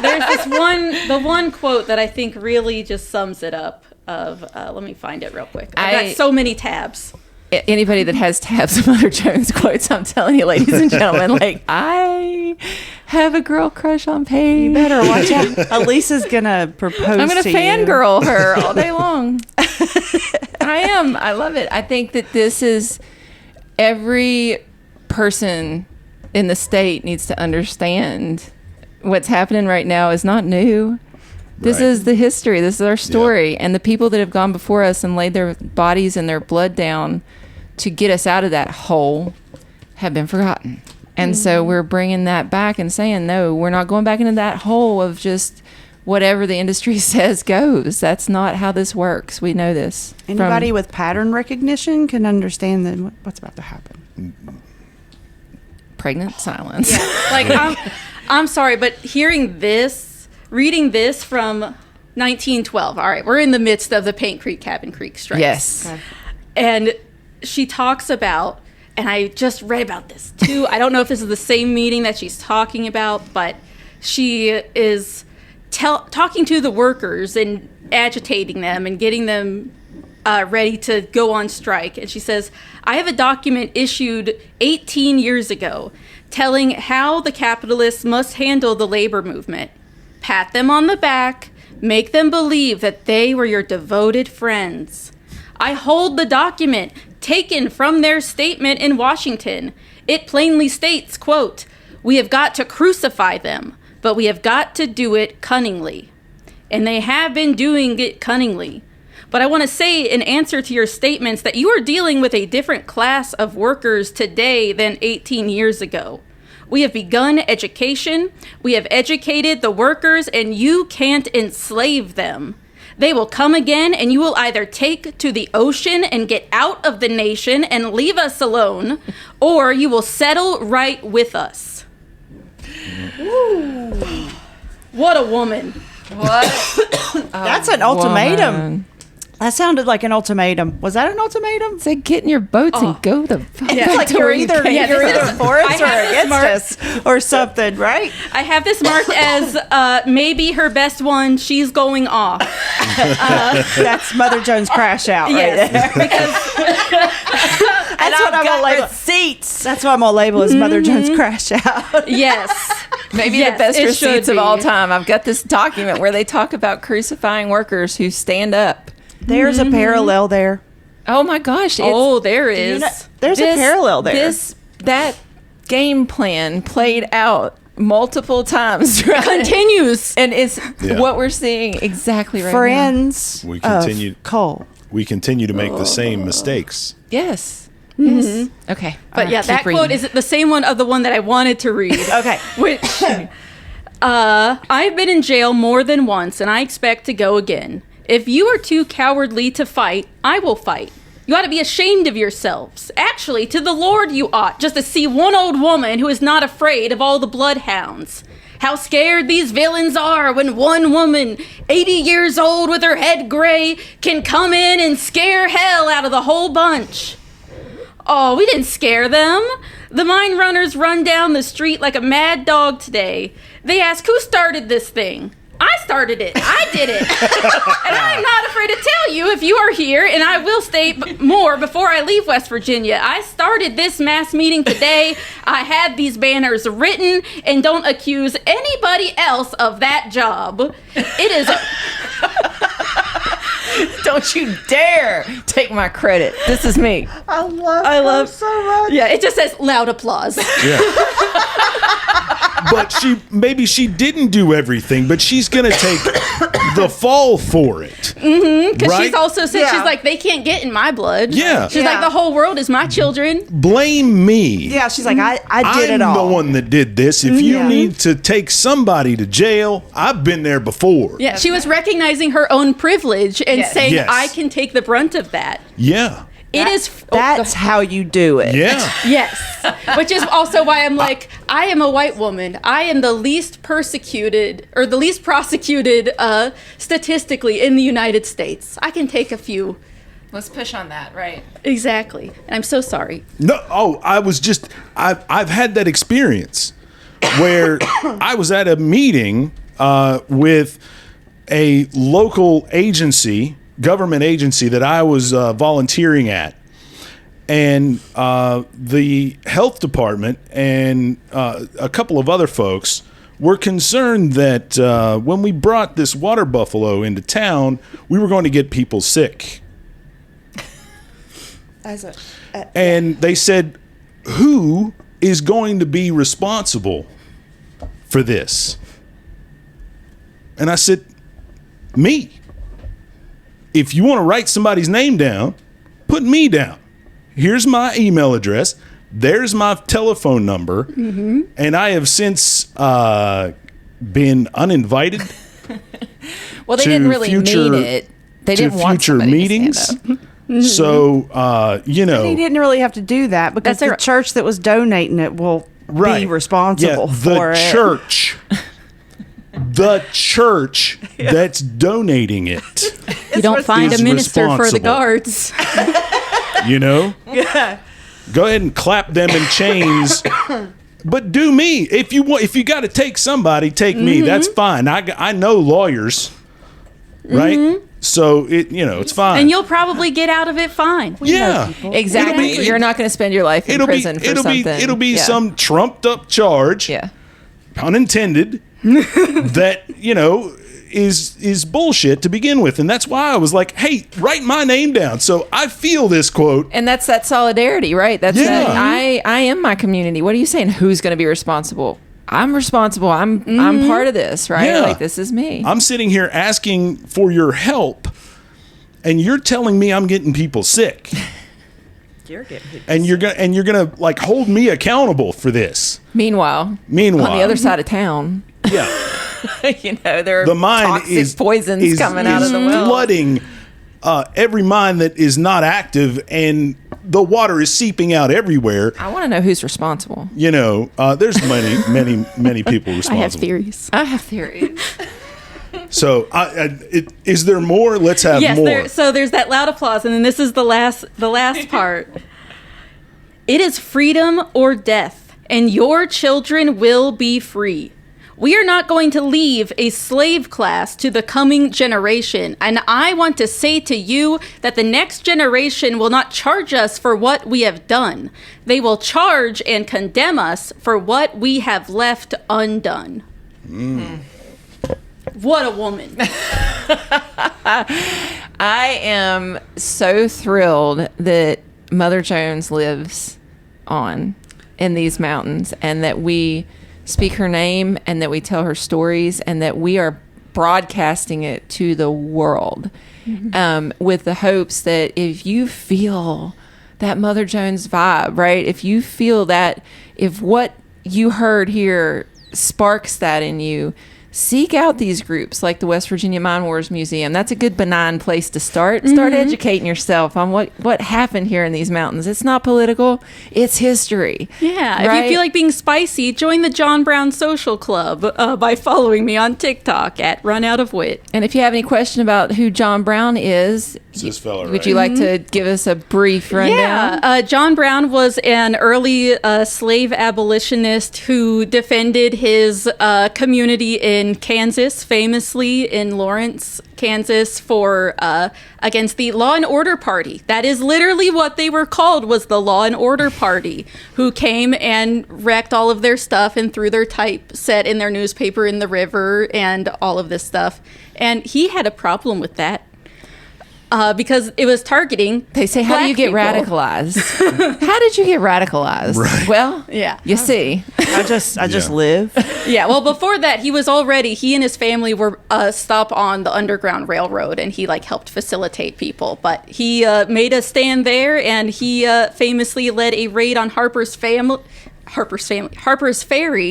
There's this one quote that I think really just sums it up. Let me find it real quick. I've got so many tabs. Anybody that has tabs of Mother Jones quotes, I'm telling you, ladies and gentlemen, like, I have a girl crush on Paige. You better watch out. Elise is going to propose to you. I'm going to fangirl her all day long. I am. I love it. I think that this is every person in the state needs to understand what's happening right now is not new. This Right. is the history. This is our story. And the people that have gone before us and laid their bodies and their blood down to get us out of that hole have been forgotten. And so we're bringing that back and saying, no, we're not going back into that hole of just whatever the industry says goes. That's not how this works. We know this. Anybody with pattern recognition can understand that what's about to happen. Pregnant silence. Like, I'm sorry, but reading this from 1912. All right, we're in the midst of the Paint Creek, Cabin Creek strikes. Yes. Okay. And she talks about, and I just read about this too. I don't know if this is the same meeting that she's talking about, but she is talking to the workers and agitating them and getting them ready to go on strike. And she says, I have a document issued 18 years ago telling how the capitalists must handle the labor movement. Pat them on the back, make them believe that they were your devoted friends. I hold the document taken from their statement in Washington. It plainly states, quote, we have got to crucify them, but we have got to do it cunningly. And they have been doing it cunningly. But I want to say in answer to your statements that you are dealing with a different class of workers today than 18 years ago. We have begun education. We have educated the workers, and you can't enslave them. They will come again, and you will either take to the ocean and get out of the nation and leave us alone, or you will settle right with us. Ooh. What a woman. What? That's an ultimatum. Woman. That sounded like an ultimatum. Was that an ultimatum? Say, get in your boats and go the fuck. I feel like you're either for us or against us or something, right? I have this marked as maybe her best one. She's going off. That's Mother Jones crash out right Yes, there. because That's what I'm gonna label. receipts. That's what I'm gonna label as Mother Jones crash out. yes, Maybe Yes, the best it should receipts of be. all time. I've got this document where they talk about crucifying workers who stand up. There's a parallel there. Oh my gosh! there is. There's a parallel there. That game plan played out multiple times. Right? Continues. And it's Yeah. what we're seeing exactly right Friends We continue- of coal. We continue to make the same mistakes. now. Yes. Yes. Okay. But yeah, that quote is the same one of the one that I wanted to read. Okay. Which, I've been in jail more than once, and I expect to go again. If you are too cowardly to fight, I will fight. You ought to be ashamed of yourselves. Actually, to the Lord you ought, just to see one old woman who is not afraid of all the bloodhounds. How scared these villains are when one woman, 80 years old with her head gray, can come in and scare hell out of the whole bunch. Oh, we didn't scare them. The mine runners run down the street like a mad dog today. They ask, who started this thing? I started it. I did it. And I'm not afraid to tell you if you are here, and I will state more before I leave West Virginia. I started this mass meeting today. I had these banners written, and don't accuse anybody else of that job. It is Don't you dare take my credit. This is me. I love so much. Yeah, it just says loud applause. Yeah. But maybe she didn't do everything, but she's going to take the fall for it. Because Right? she's also said, Yeah. she's like, they can't get in my blood. Yeah. She's Yeah. like, the whole world is my children. Blame me. Yeah, she's like, I did I'm it all. the one that did this. If you Yeah. need to take somebody to jail, I've been there before. Yeah, she was recognizing her own privilege and Yes. saying, Yes. I can take the brunt of that. Yeah. It is. That's how you do it. Yeah. Yes. Which is also why I'm like, I am a white woman. I am the least persecuted or the least prosecuted statistically in the United States. I can take a few. Let's push on that, right? Exactly. And I'm so sorry. No, I've had that experience where I was at a meeting with a local agency, government agency that I was volunteering at. And the health department and a couple of other folks were concerned that when we brought this water buffalo into town, we were going to get people sick And they said, who is going to be responsible for this? And I said, me. If you want to write somebody's name down, put me down. Here's my email address. There's my telephone number. And I have since been uninvited. Well, they didn't really mean it. They didn't want future meetings. So, you know. He didn't really have to do that because the church that was donating it will be responsible for it. The church that's donating it. You don't find a minister for the guards. You know? Yeah. Go ahead and clap them in chains. But do me. If you got to take somebody, take me. That's fine. I know lawyers, right? So it's fine. And you'll probably get out of it fine. Yeah, exactly. You're not going to spend your life in prison for something. It'll be some trumped up charge. Yeah, pun intended. That is bullshit to begin with, and that's why I was like, hey, write my name down. So I feel this quote, and that's that solidarity, right? That's that I am my community. What are you saying? Who's going to be responsible? I'm responsible. I'm part of this, right? Yeah. Like, this is me. I'm sitting here asking for your help, and you're telling me I'm getting people sick. You're getting people and you're gonna like hold me accountable for this. Meanwhile, on the other side of town, yeah, there are the mind toxic poisons coming out of the well, flooding every mind that is not active, and the water is seeping out everywhere. I want to know who's responsible. There's many people responsible. I have theories. So, is there more? Let's have more. So there's that loud applause, and then this is the last part. It is freedom or death, and your children will be free. We are not going to leave a slave class to the coming generation, and I want to say to you that the next generation will not charge us for what we have done. They will charge and condemn us for what we have left undone. What a woman. I am so thrilled that Mother Jones lives on in these mountains, and that we speak her name, and that we tell her stories, and that we are broadcasting it to the world, with the hopes that if you feel that Mother Jones vibe, right? If you feel that, if what you heard here sparks that in you, seek out these groups like the West Virginia Mine Wars Museum. That's a good benign place to start. Start educating yourself on what happened here in these mountains. It's not political. It's history. Yeah. Right? If you feel like being spicy, join the John Brown Social Club by following me on TikTok at Run Out of Wit. And if you have any question about who John Brown is, this fella, would you like to give us a brief rundown? Yeah. John Brown was an early slave abolitionist who defended his community in Kansas, famously in Lawrence, Kansas, for against the Law and Order Party. That is literally what they were called, was the Law and Order Party, who came and wrecked all of their stuff and threw their typeset in their newspaper in the river and all of this stuff. And he had a problem with that. Because it was targeting. They say, how do you get radicalized? How did you get radicalized? Right. Well, yeah, you see, I just live. Yeah. Well, before that, he and his family were stop on the Underground Railroad, and he helped facilitate people. But he made a stand there, and he famously led a raid on Harper's Ferry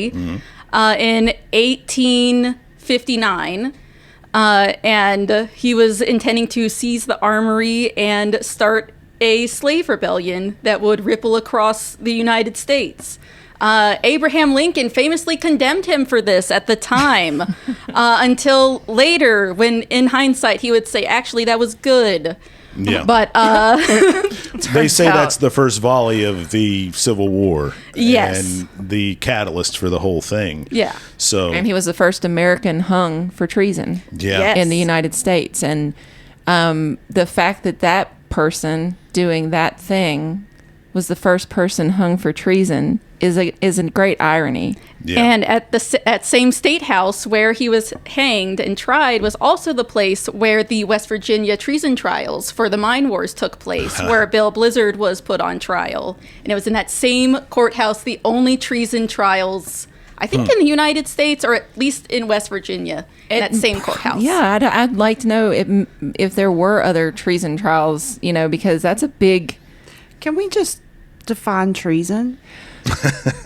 in 1859. And he was intending to seize the armory and start a slave rebellion that would ripple across the United States. Abraham Lincoln famously condemned him for this at the time, until later, when in hindsight he would say, actually, that was good. Yeah. But they say that's the first volley of the Civil War. Yes. And the catalyst for the whole thing. Yeah. And he was the first American hung for treason in the United States. And the fact that person doing that thing was the first person hung for treason is a great irony. Yeah. And at same state house where he was hanged and tried was also the place where the West Virginia treason trials for the mine wars took place, where Bill Blizzard was put on trial. And it was in that same courthouse, the only treason trials, I think, in the United States, or at least in West Virginia, in that same courthouse. Yeah, I'd like to know if there were other treason trials, because that's a big... Can we just define treason?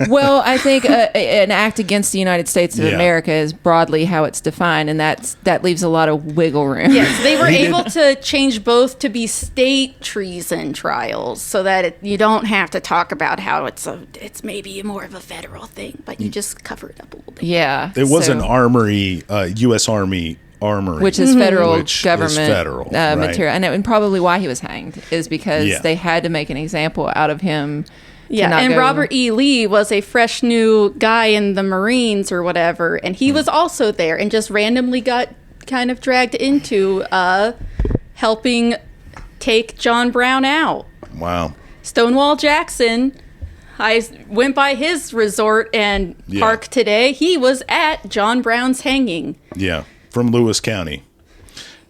Well, I think an act against the United States of America is broadly how it's defined, and that leaves a lot of wiggle room. Yes, they were able to change both to be state treason trials, so that you don't have to talk about how it's maybe more of a federal thing, but you just cover it up a little bit. Yeah, It was an armory, U.S. Army armory, which is federal Which government is federal, right. material, and probably why he was hanged is because they had to make an example out of him. Yeah, and Robert E. Lee was a fresh new guy in the Marines or whatever, and he was also there and just randomly got kind of dragged into helping take John Brown out. Wow. Stonewall Jackson, I went by his resort and park today. He was at John Brown's hanging. Yeah, from Lewis County.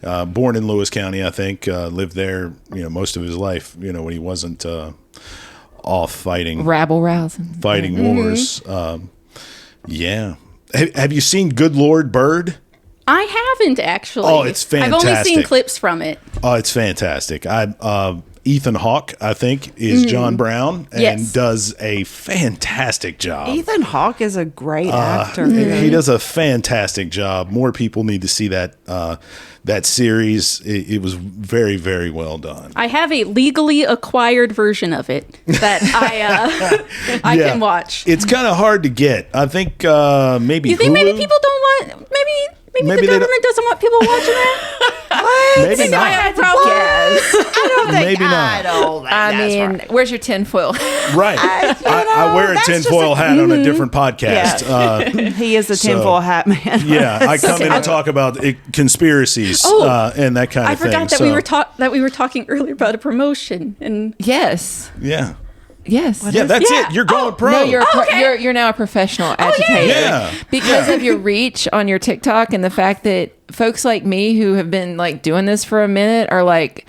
Born in Lewis County, I think. Lived there, most of his life. When he wasn't off fighting, rabble rousing, fighting wars. Yeah. Have you seen Good Lord Bird? I haven't actually. Oh, it's fantastic. I've only seen clips from it. Oh, it's fantastic. Ethan Hawke, I think, is John Brown and does a fantastic job. Ethan Hawke is a great actor. He does a fantastic job. More people need to see that series. It was very, very well done. I have a legally acquired version of it that I can watch. It's kind of hard to get. I think maybe You think Hulu? maybe people don't want maybe the government doesn't want people watching that? Maybe not. I don't think Maybe not. I mean, where's your tinfoil? Right. I wear a that's just tinfoil hat on a different podcast. He is the tinfoil hat man. Yeah, I come in and talk about conspiracies and that kind of thing. I forgot that we were talking earlier about a promotion and Yes. Yeah. Yes. That's it. You're going pro. No, you're now a professional agitator. Yeah. Because of your reach on your TikTok and the fact that folks like me who have been like doing this for a minute are like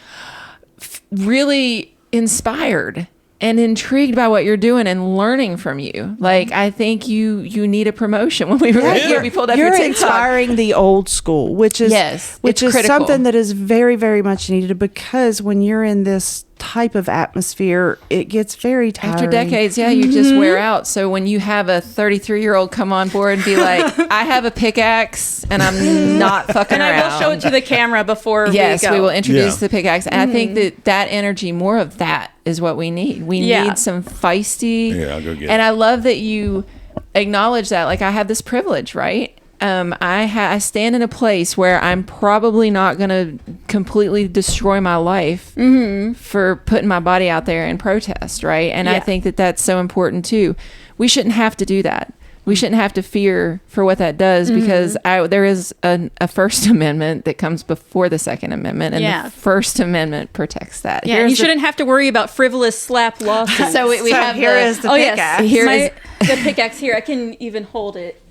really inspired and intrigued by what you're doing and learning from you. Like, I think you need a promotion. When we were here, we pulled up your You're TikTok. inspiring the old school, which is critical. something that is very, very much needed, because when you're in this type of atmosphere, it gets very tiring. After decades, you just wear out. So when you have a 33-year-old come on board and be like, I have a pickaxe and I'm not fucking around. And I will show it to the camera before we go. Yes, we will introduce the pickaxe. And I think that energy, more of that is what we need. We need some feisty. Yeah, I'll go get it. And I love that you acknowledge that. Like, I have this privilege, right? I stand in a place where I'm probably not going to completely destroy my life for putting my body out there in protest, right? And I think that that's so important too. We shouldn't have to do that. We shouldn't have to fear for what that does, because there is a First Amendment that comes before the Second Amendment, and the First Amendment protects that. Yeah, you shouldn't have to worry about frivolous slap lawsuits. So we have here is the pickaxe. The pickaxe here. I can even hold it.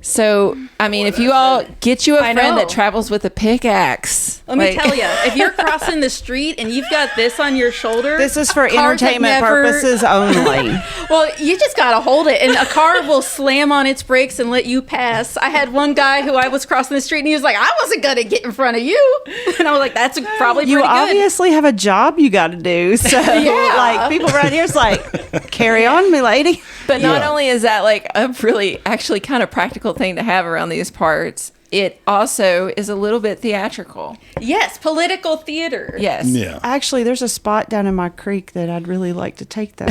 So, I mean, if you all get you a friend that travels with a pickaxe. Let me tell you, if you're crossing the street and you've got this on your shoulder. This is for entertainment purposes only. Well, you just got to hold it, and a car will slam on its brakes and let you pass. I had one guy who I was crossing the street, and he was like, I wasn't going to get in front of you. And I was like, that's probably pretty You good. obviously have a job you got to do. So, like, people right here is like, carry on, me lady. But not only is that like a really actually kind of practical thing to have around these parts, it also is a little bit theatrical. Yes, political theater. Yes. Yeah. Actually, there's a spot down in my creek that I'd really like to take that.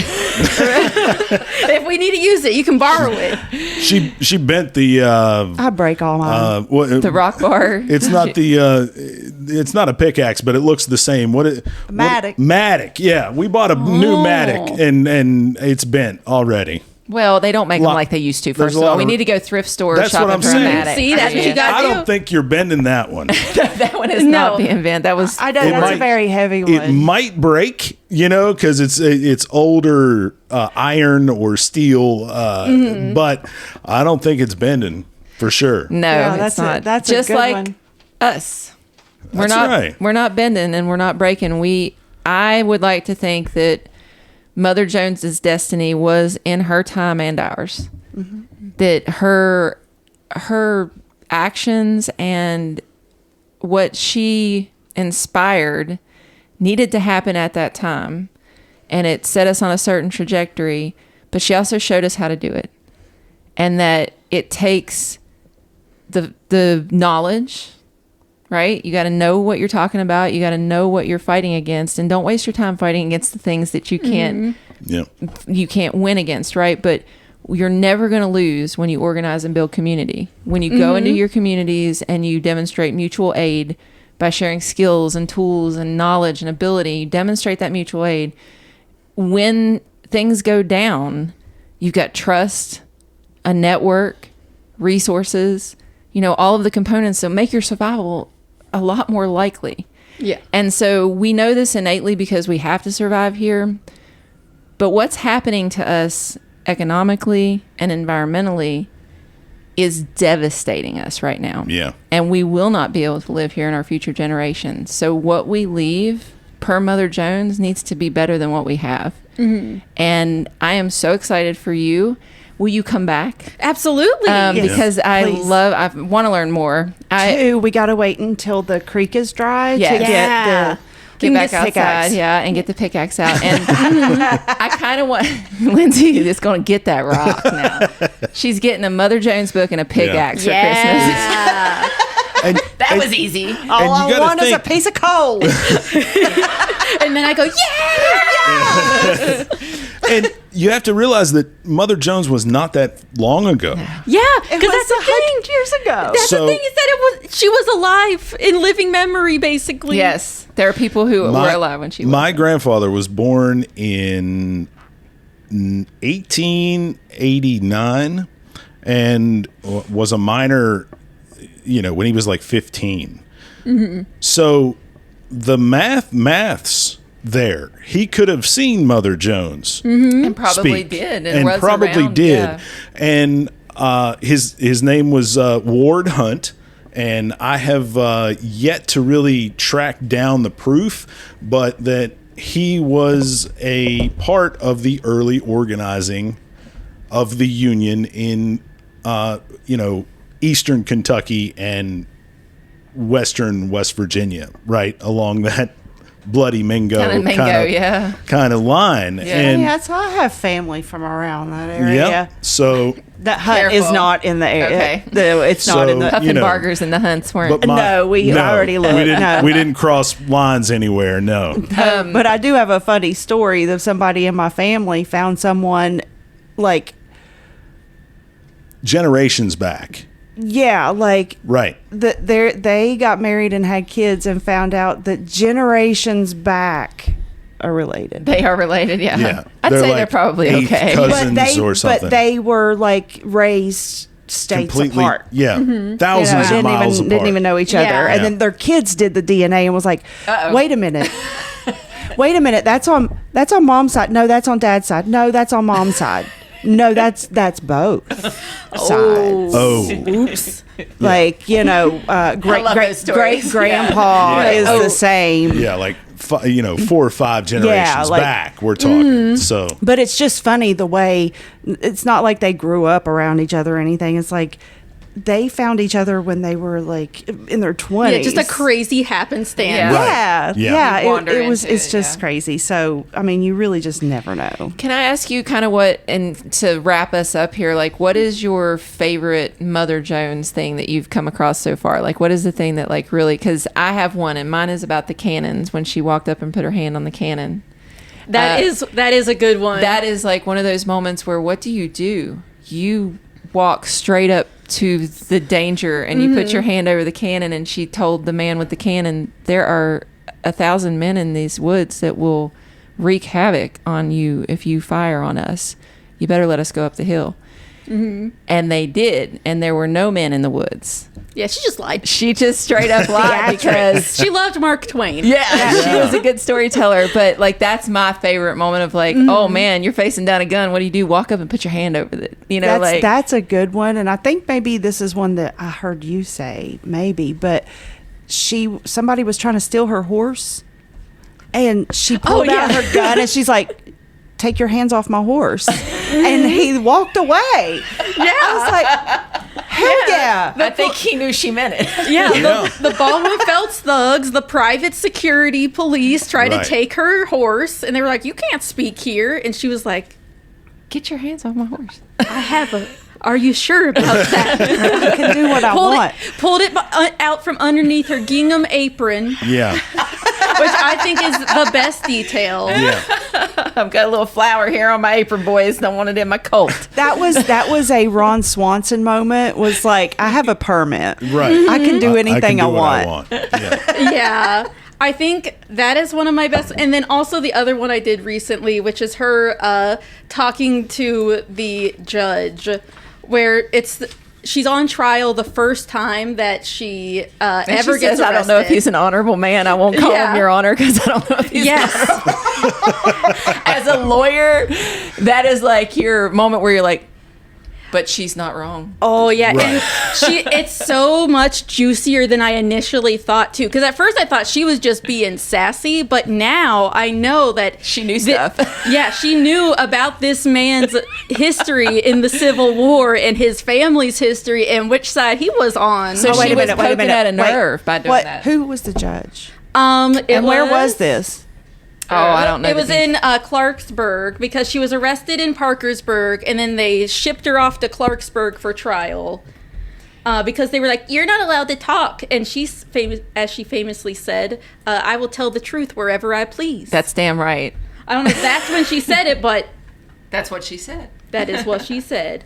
If we need to use it, you can borrow it. She bent the I break all mine. The rock bar. It's not it's not a pickaxe, but it looks the same. Matic. Matic. Yeah, we bought a new Matic, and it's bent already. Well, they don't make them Lot- like they used to. there's First a of lot all, we of- need to go thrift store That's what shopping I'm for a saying. Matic. See, that's what you got. I do. don't think you're bending that one. That one is No. not being bent. That was. I know It that's might- a very heavy one. It might break, because it's older iron or steel, but I don't think it's bending for sure. No, Yeah, it's that's a- not. that's a just good like one. us. We're That's not. right. We're not bending and we're not breaking. I would like to think that Mother Jones's destiny was in her time and ours. That her actions and what she inspired needed to happen at that time, and it set us on a certain trajectory. But she also showed us how to do it, and that it takes the knowledge. Right? You got to know what you're talking about. You got to know what you're fighting against, and don't waste your time fighting against the things that you can't Yeah. win against, right? But you're never going to lose when you organize and build community. When you go into your communities and you demonstrate mutual aid by sharing skills and tools and knowledge and ability, you demonstrate that mutual aid. When things go down, you've got trust, a network, resources, all of the components that make your survival a lot more likely. Yeah. And so we know this innately because we have to survive here. But what's happening to us economically and environmentally is devastating us right now. Yeah. And we will not be able to live here in our future generations. So what we leave per Mother Jones needs to be better than what we have. And I am so excited for you. Will you come back? Absolutely. Because I please. want to learn more. Two, we got to wait until the creek is dry Yeah. to get Yeah. the Get back the outside, pickaxe. and get the pickaxe out. And I kind of want Lindsay is going to get that rock now. She's getting a Mother Jones book and a pickaxe for Christmas. Yeah. And, That and- was easy. All you I gotta want is a think- piece of coal. And then I go, yeah. and you have to realize that Mother Jones was not that long ago. Yeah. It Because was that's the thing. 100 years ago. That's So- the thing is that she was alive in living memory, basically. Yes, there are people who were alive when she was. My grandfather was born in 1889 and was a minor, when he was like 15. So the maths there, he could have seen Mother Jones and probably speak, did, and was probably around, did. yeah. And his name was Ward Hunt, and I have yet to really track down the proof, but that he was a part of the early organizing of the Union in Eastern Kentucky and Western West Virginia, right along that bloody Mingo kind of line. Yeah. And Yeah, so I have family from around that area. yeah, so That hut is Careful. not in the area. Okay. It's not in the. So- Puffin Bargers and the Hunts weren't. but No, we already looked. We didn't, No. we didn't cross lines anywhere. No, But I do have a funny story that somebody in my family found someone like, generations back, right. They got married and had kids and found out that generations back are related. They are related, yeah. Yeah. I'd They're say like they're probably eighth okay. cousins or something. But they were like raised states completely, apart. yeah, You thousands know, of miles didn't apart. even know each Yeah. other. And Yeah. then their kids did the DNA and was like, wait a minit. Wait a minute. That's on mom's side. No, that's on dad's side. No, that's on mom's side. No, that's both sides. Oh, Oops. Like, great love those stories. grandpa Yeah. is the same. yeah, like 4 or 5 generations like- back. We're talking. So But it's just funny the way it's not like they grew up around each other or anything. It's like they found each other when they were like in their 20s. Yeah, just a crazy happenstance. Yeah. Right. Yeah. You wander It's into it, just yeah. crazy. So I mean, you really just never know. Can I ask you kind of and to wrap us up here, like what is your favorite Mother Jones thing that you've come across so far? Like what is the thing that like really, because I have one and mine is about the cannons when she walked up and put her hand on the cannon. That is a good one. That is like one of those moments where what do? You walk straight up to the danger and you put your hand over the cannon, and she told the man with the cannon, there are 1,000 men in these woods that will wreak havoc on you if you fire on us. you better let us go up the hill. Mm-hmm. And they did, and there were no men in the woods. Yeah, she just lied. She just straight up lied because she loved Mark Twain. Yeah, she was a good storyteller. But like, that's my favorite moment of like, oh man, you're facing down a gun. What do? Walk up and put your hand over it. You know, that's a good one. And I think maybe this is one that I heard you say, maybe, but somebody was trying to steal her horse, and she pulled out her gun, and she's like, take your hands off my horse. And he walked away. Yeah. I was like, hell yeah. I think he knew she meant it. Yeah. The Baldwin-Felts thugs, the private security police tried to take her horse, and they were like, you can't speak here. And she was like, get your hands off my horse. Are you sure about that? I can do what I want. Pulled it out from underneath her gingham apron. Yeah. Which I think is the best detail. Yeah. I've got a little flower here on my apron, boys. Don't want it in my coat. That was a Ron Swanson moment. Was like, I have a permit. Right. I can do anything I what want. Yeah. Yeah. I think that is one of my best. And then also the other one I did recently, which is her talking to the judge, where she's on trial the first time that she ever she gets says, arrested. I don't know if he's an honorable man. I won't call him your honor because I don't know if he's as a lawyer. That is like your moment where you're like, but she's not wrong. Oh yeah, Right. and it's so much juicier than I initially thought too. Because at first I thought she was just being sassy, but now I know that She knew stuff. Yeah, she knew about this man's history in the Civil War and his family's history and which side he was on. So she was poking at a nerve by doing that. Who was the judge? Where was this? Oh, I don't know. It was in Clarksburg because she was arrested in Parkersburg, and then they shipped her off to Clarksburg for trial because they were like, "You're not allowed to talk." And she's famous, as she famously said, "I will tell the truth wherever I please." That's damn right. I don't know if that's when she said it, but That's what she said. that is what she said.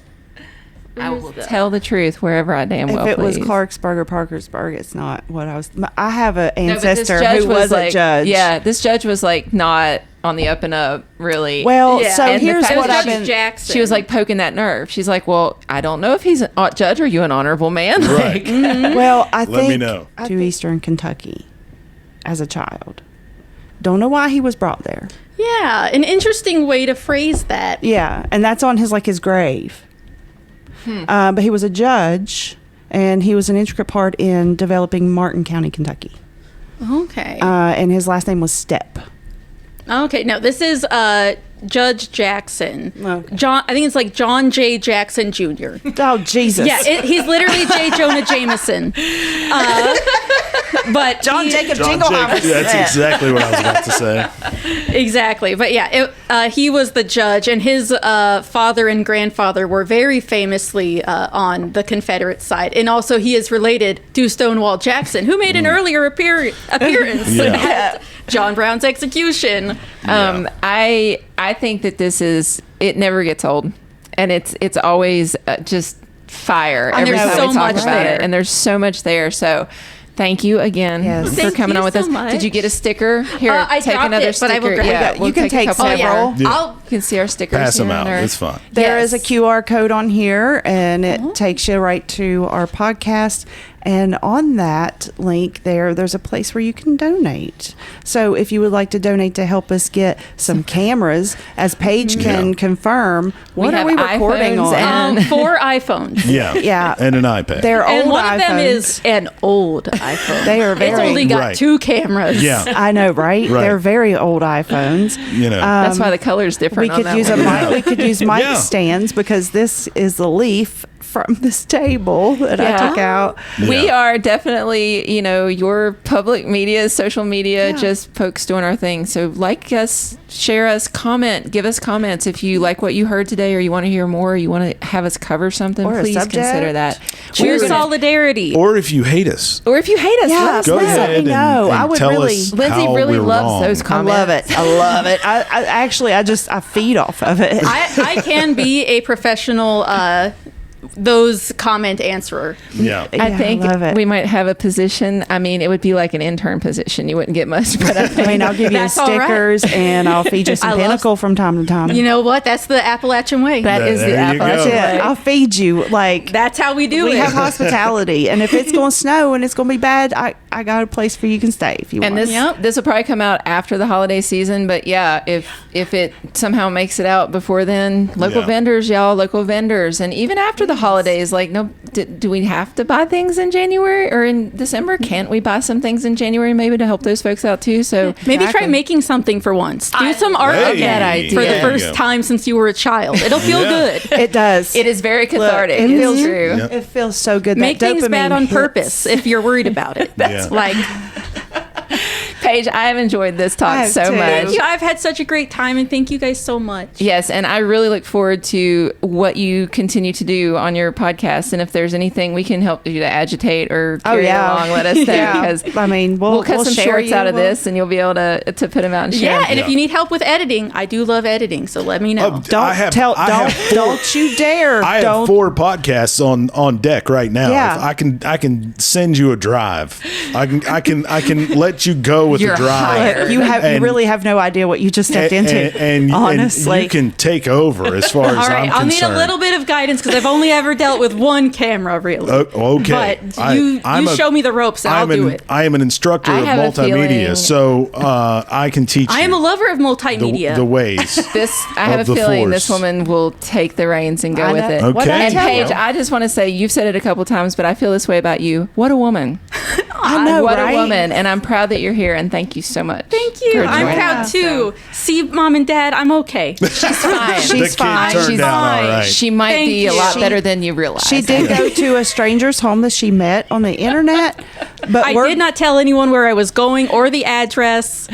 I will tell the truth wherever I damn well If it please. was Clarksburg or Parkersburg, it's not what I was. I have an No, but this ancestor judge who was like, a judge. Yeah, this judge was like not on the up and up, really. Well, Yeah. so And the here's fact what that I've she's been. Jackson. She was like poking that nerve. She's like, well, I don't know if he's a judge. Are you an honorable man? Right. Like, Well, I Let me think know. to Eastern Kentucky as a child. Don't know why he was brought there. Yeah, an interesting way to phrase that. Yeah, and that's on his grave. But he was a judge, and he was an intricate part in developing Martin County, Kentucky. Okay. And his last name was Stepp. Okay, no, this is Judge Jackson. Okay. I think it's like John J. Jackson Jr. Oh, Jesus. Yeah, he's literally J. Jonah Jameson. But John Jacob John Jingleheimer. Jacob, that's exactly what I was about to say. Exactly. But yeah, he was the judge, and his father and grandfather were very famously on the Confederate side. And also, he is related to Stonewall Jackson, who made an earlier appearance Yeah. at John Brown's execution. I think that it never gets old, and it's always just fire And every there's time so we talk much about there. it, and there's so much there. So thank you again Yes. for Thank coming you on with so us. much. Did you get a sticker? Here, I take dropped another it, but I will sticker. grab Yeah, it. we'll You can take a couple several. more. Yeah. You can see our stickers. Pass them here out. and our- It's fun. There is a Yes. QR code on here, and it takes you right to our podcast. And on that link there's a place where you can donate. So if you would like to donate to help us get some cameras, as Paige can confirm, what are have we recording iPhones on? and- 4 iPhones. Yeah. Yeah. And an iPad. They're And old one iPhones. of them is an old iPhone. They are It's very. only got Right. 2 cameras. Yeah. I know, right? Right. They're very old iPhones. You know. That's why the color's different. We on could that use a one. mic. We could use mic Yeah. stands because this is the leaf from this table that I Yeah. took out. We Yeah. are definitely, your public media, social media, just folks doing our thing. So like us, share us, comment, give us comments if you like what you heard today, or you want to hear more, or you want to have us cover something. Or a please subject. consider that. Choose solidarity. Or if you hate us, Or if you hate us, Yeah, let us go please know. let me ahead know. and I would tell really- us Lindsay how really we're loves wrong. those I comments. love it. I love it. I feed off of it. I can be a professional those comment answerer. Yeah. I Yeah, think love it. we might have a position. I mean, it would be like an intern position. You wouldn't get much, but I mean, I'll give you the That's all right. stickers and I'll feed you some I love- Pinnacle from time to time. You know what? That's the Appalachian way. that is the There you go. Appalachian That's it. way. I'll feed you. Like, That's how we do we it. have hospitality. And if it's going to snow and it's going to be bad, I got a place for you can stay if you And want. this Yep. this will probably come out after the holiday season, but yeah, if it somehow makes it out before then, local Yeah. vendors, y'all, local vendors, and even after the holidays, like, no, do we have to buy things in January or in December? Can't we buy some things in January maybe to help those folks out too? So Maybe try Exactly. making something for once. Do some art Hey. again That idea. for the There you first go. time since you were a child. It'll feel Yeah. good. It does. it is very cathartic. it It's feels- true. Yep. It feels so good. Make that things bad dopamine on hits. purpose if you're worried about it. That's Yeah. like, Paige, I have enjoyed this I talk have so too. much. thank you. I've had such a great time, and thank you guys so much. Yes, and I really look forward to what you continue to do on your podcast. And if there's anything we can help you to agitate or carry it along, let us know. Yeah. Because I mean, we'll cut some share shorts you. out of We'll- this, and you'll be able to put them out and share. Yeah, them. and Yeah. if you need help with editing, I do love editing, so let me know. Don't you dare. I have don't 4 podcasts on deck right now. Yeah. If I can send you a drive. I can let you go with You're the drive. hired. You And- really have no idea what you just stepped into. And honestly, you can take over as far as All right, I'm I'll need concerned. a little bit of guidance because I've only ever dealt with one camera, really. Okay. But you show me the ropes and I'll do it. I am an instructor I of have a multimedia, feeling- so I can teach I am you a lover of multimedia. the ways. I have of a the feeling force. this woman will take the reins and go I with know. it. Okay. And Well- Paige, I just want to say, you've said it a couple times, but I feel this way about you. What a woman. I know, What right? a woman. And I'm proud that you're here, and thank you so much. Thank you. for I'm joining proud us. too. See, Mom and Dad, I'm okay. She's fine. She's the kid fine. turned She's out all fine. right. She might Thank be a you. lot She- better than you realize. She did go to a stranger's home that she met on the internet, but I did not tell anyone where I was going or the address.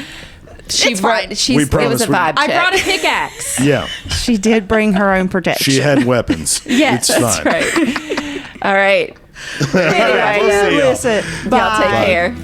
She It's brought. fine. She's. We It was promise a we- vibe I check. brought a pickaxe. Yeah, She did bring her own protection. she had weapons. Yes, it's that's fine. Right. All right. We'll see y'all. Listen, Y'all take bye. care.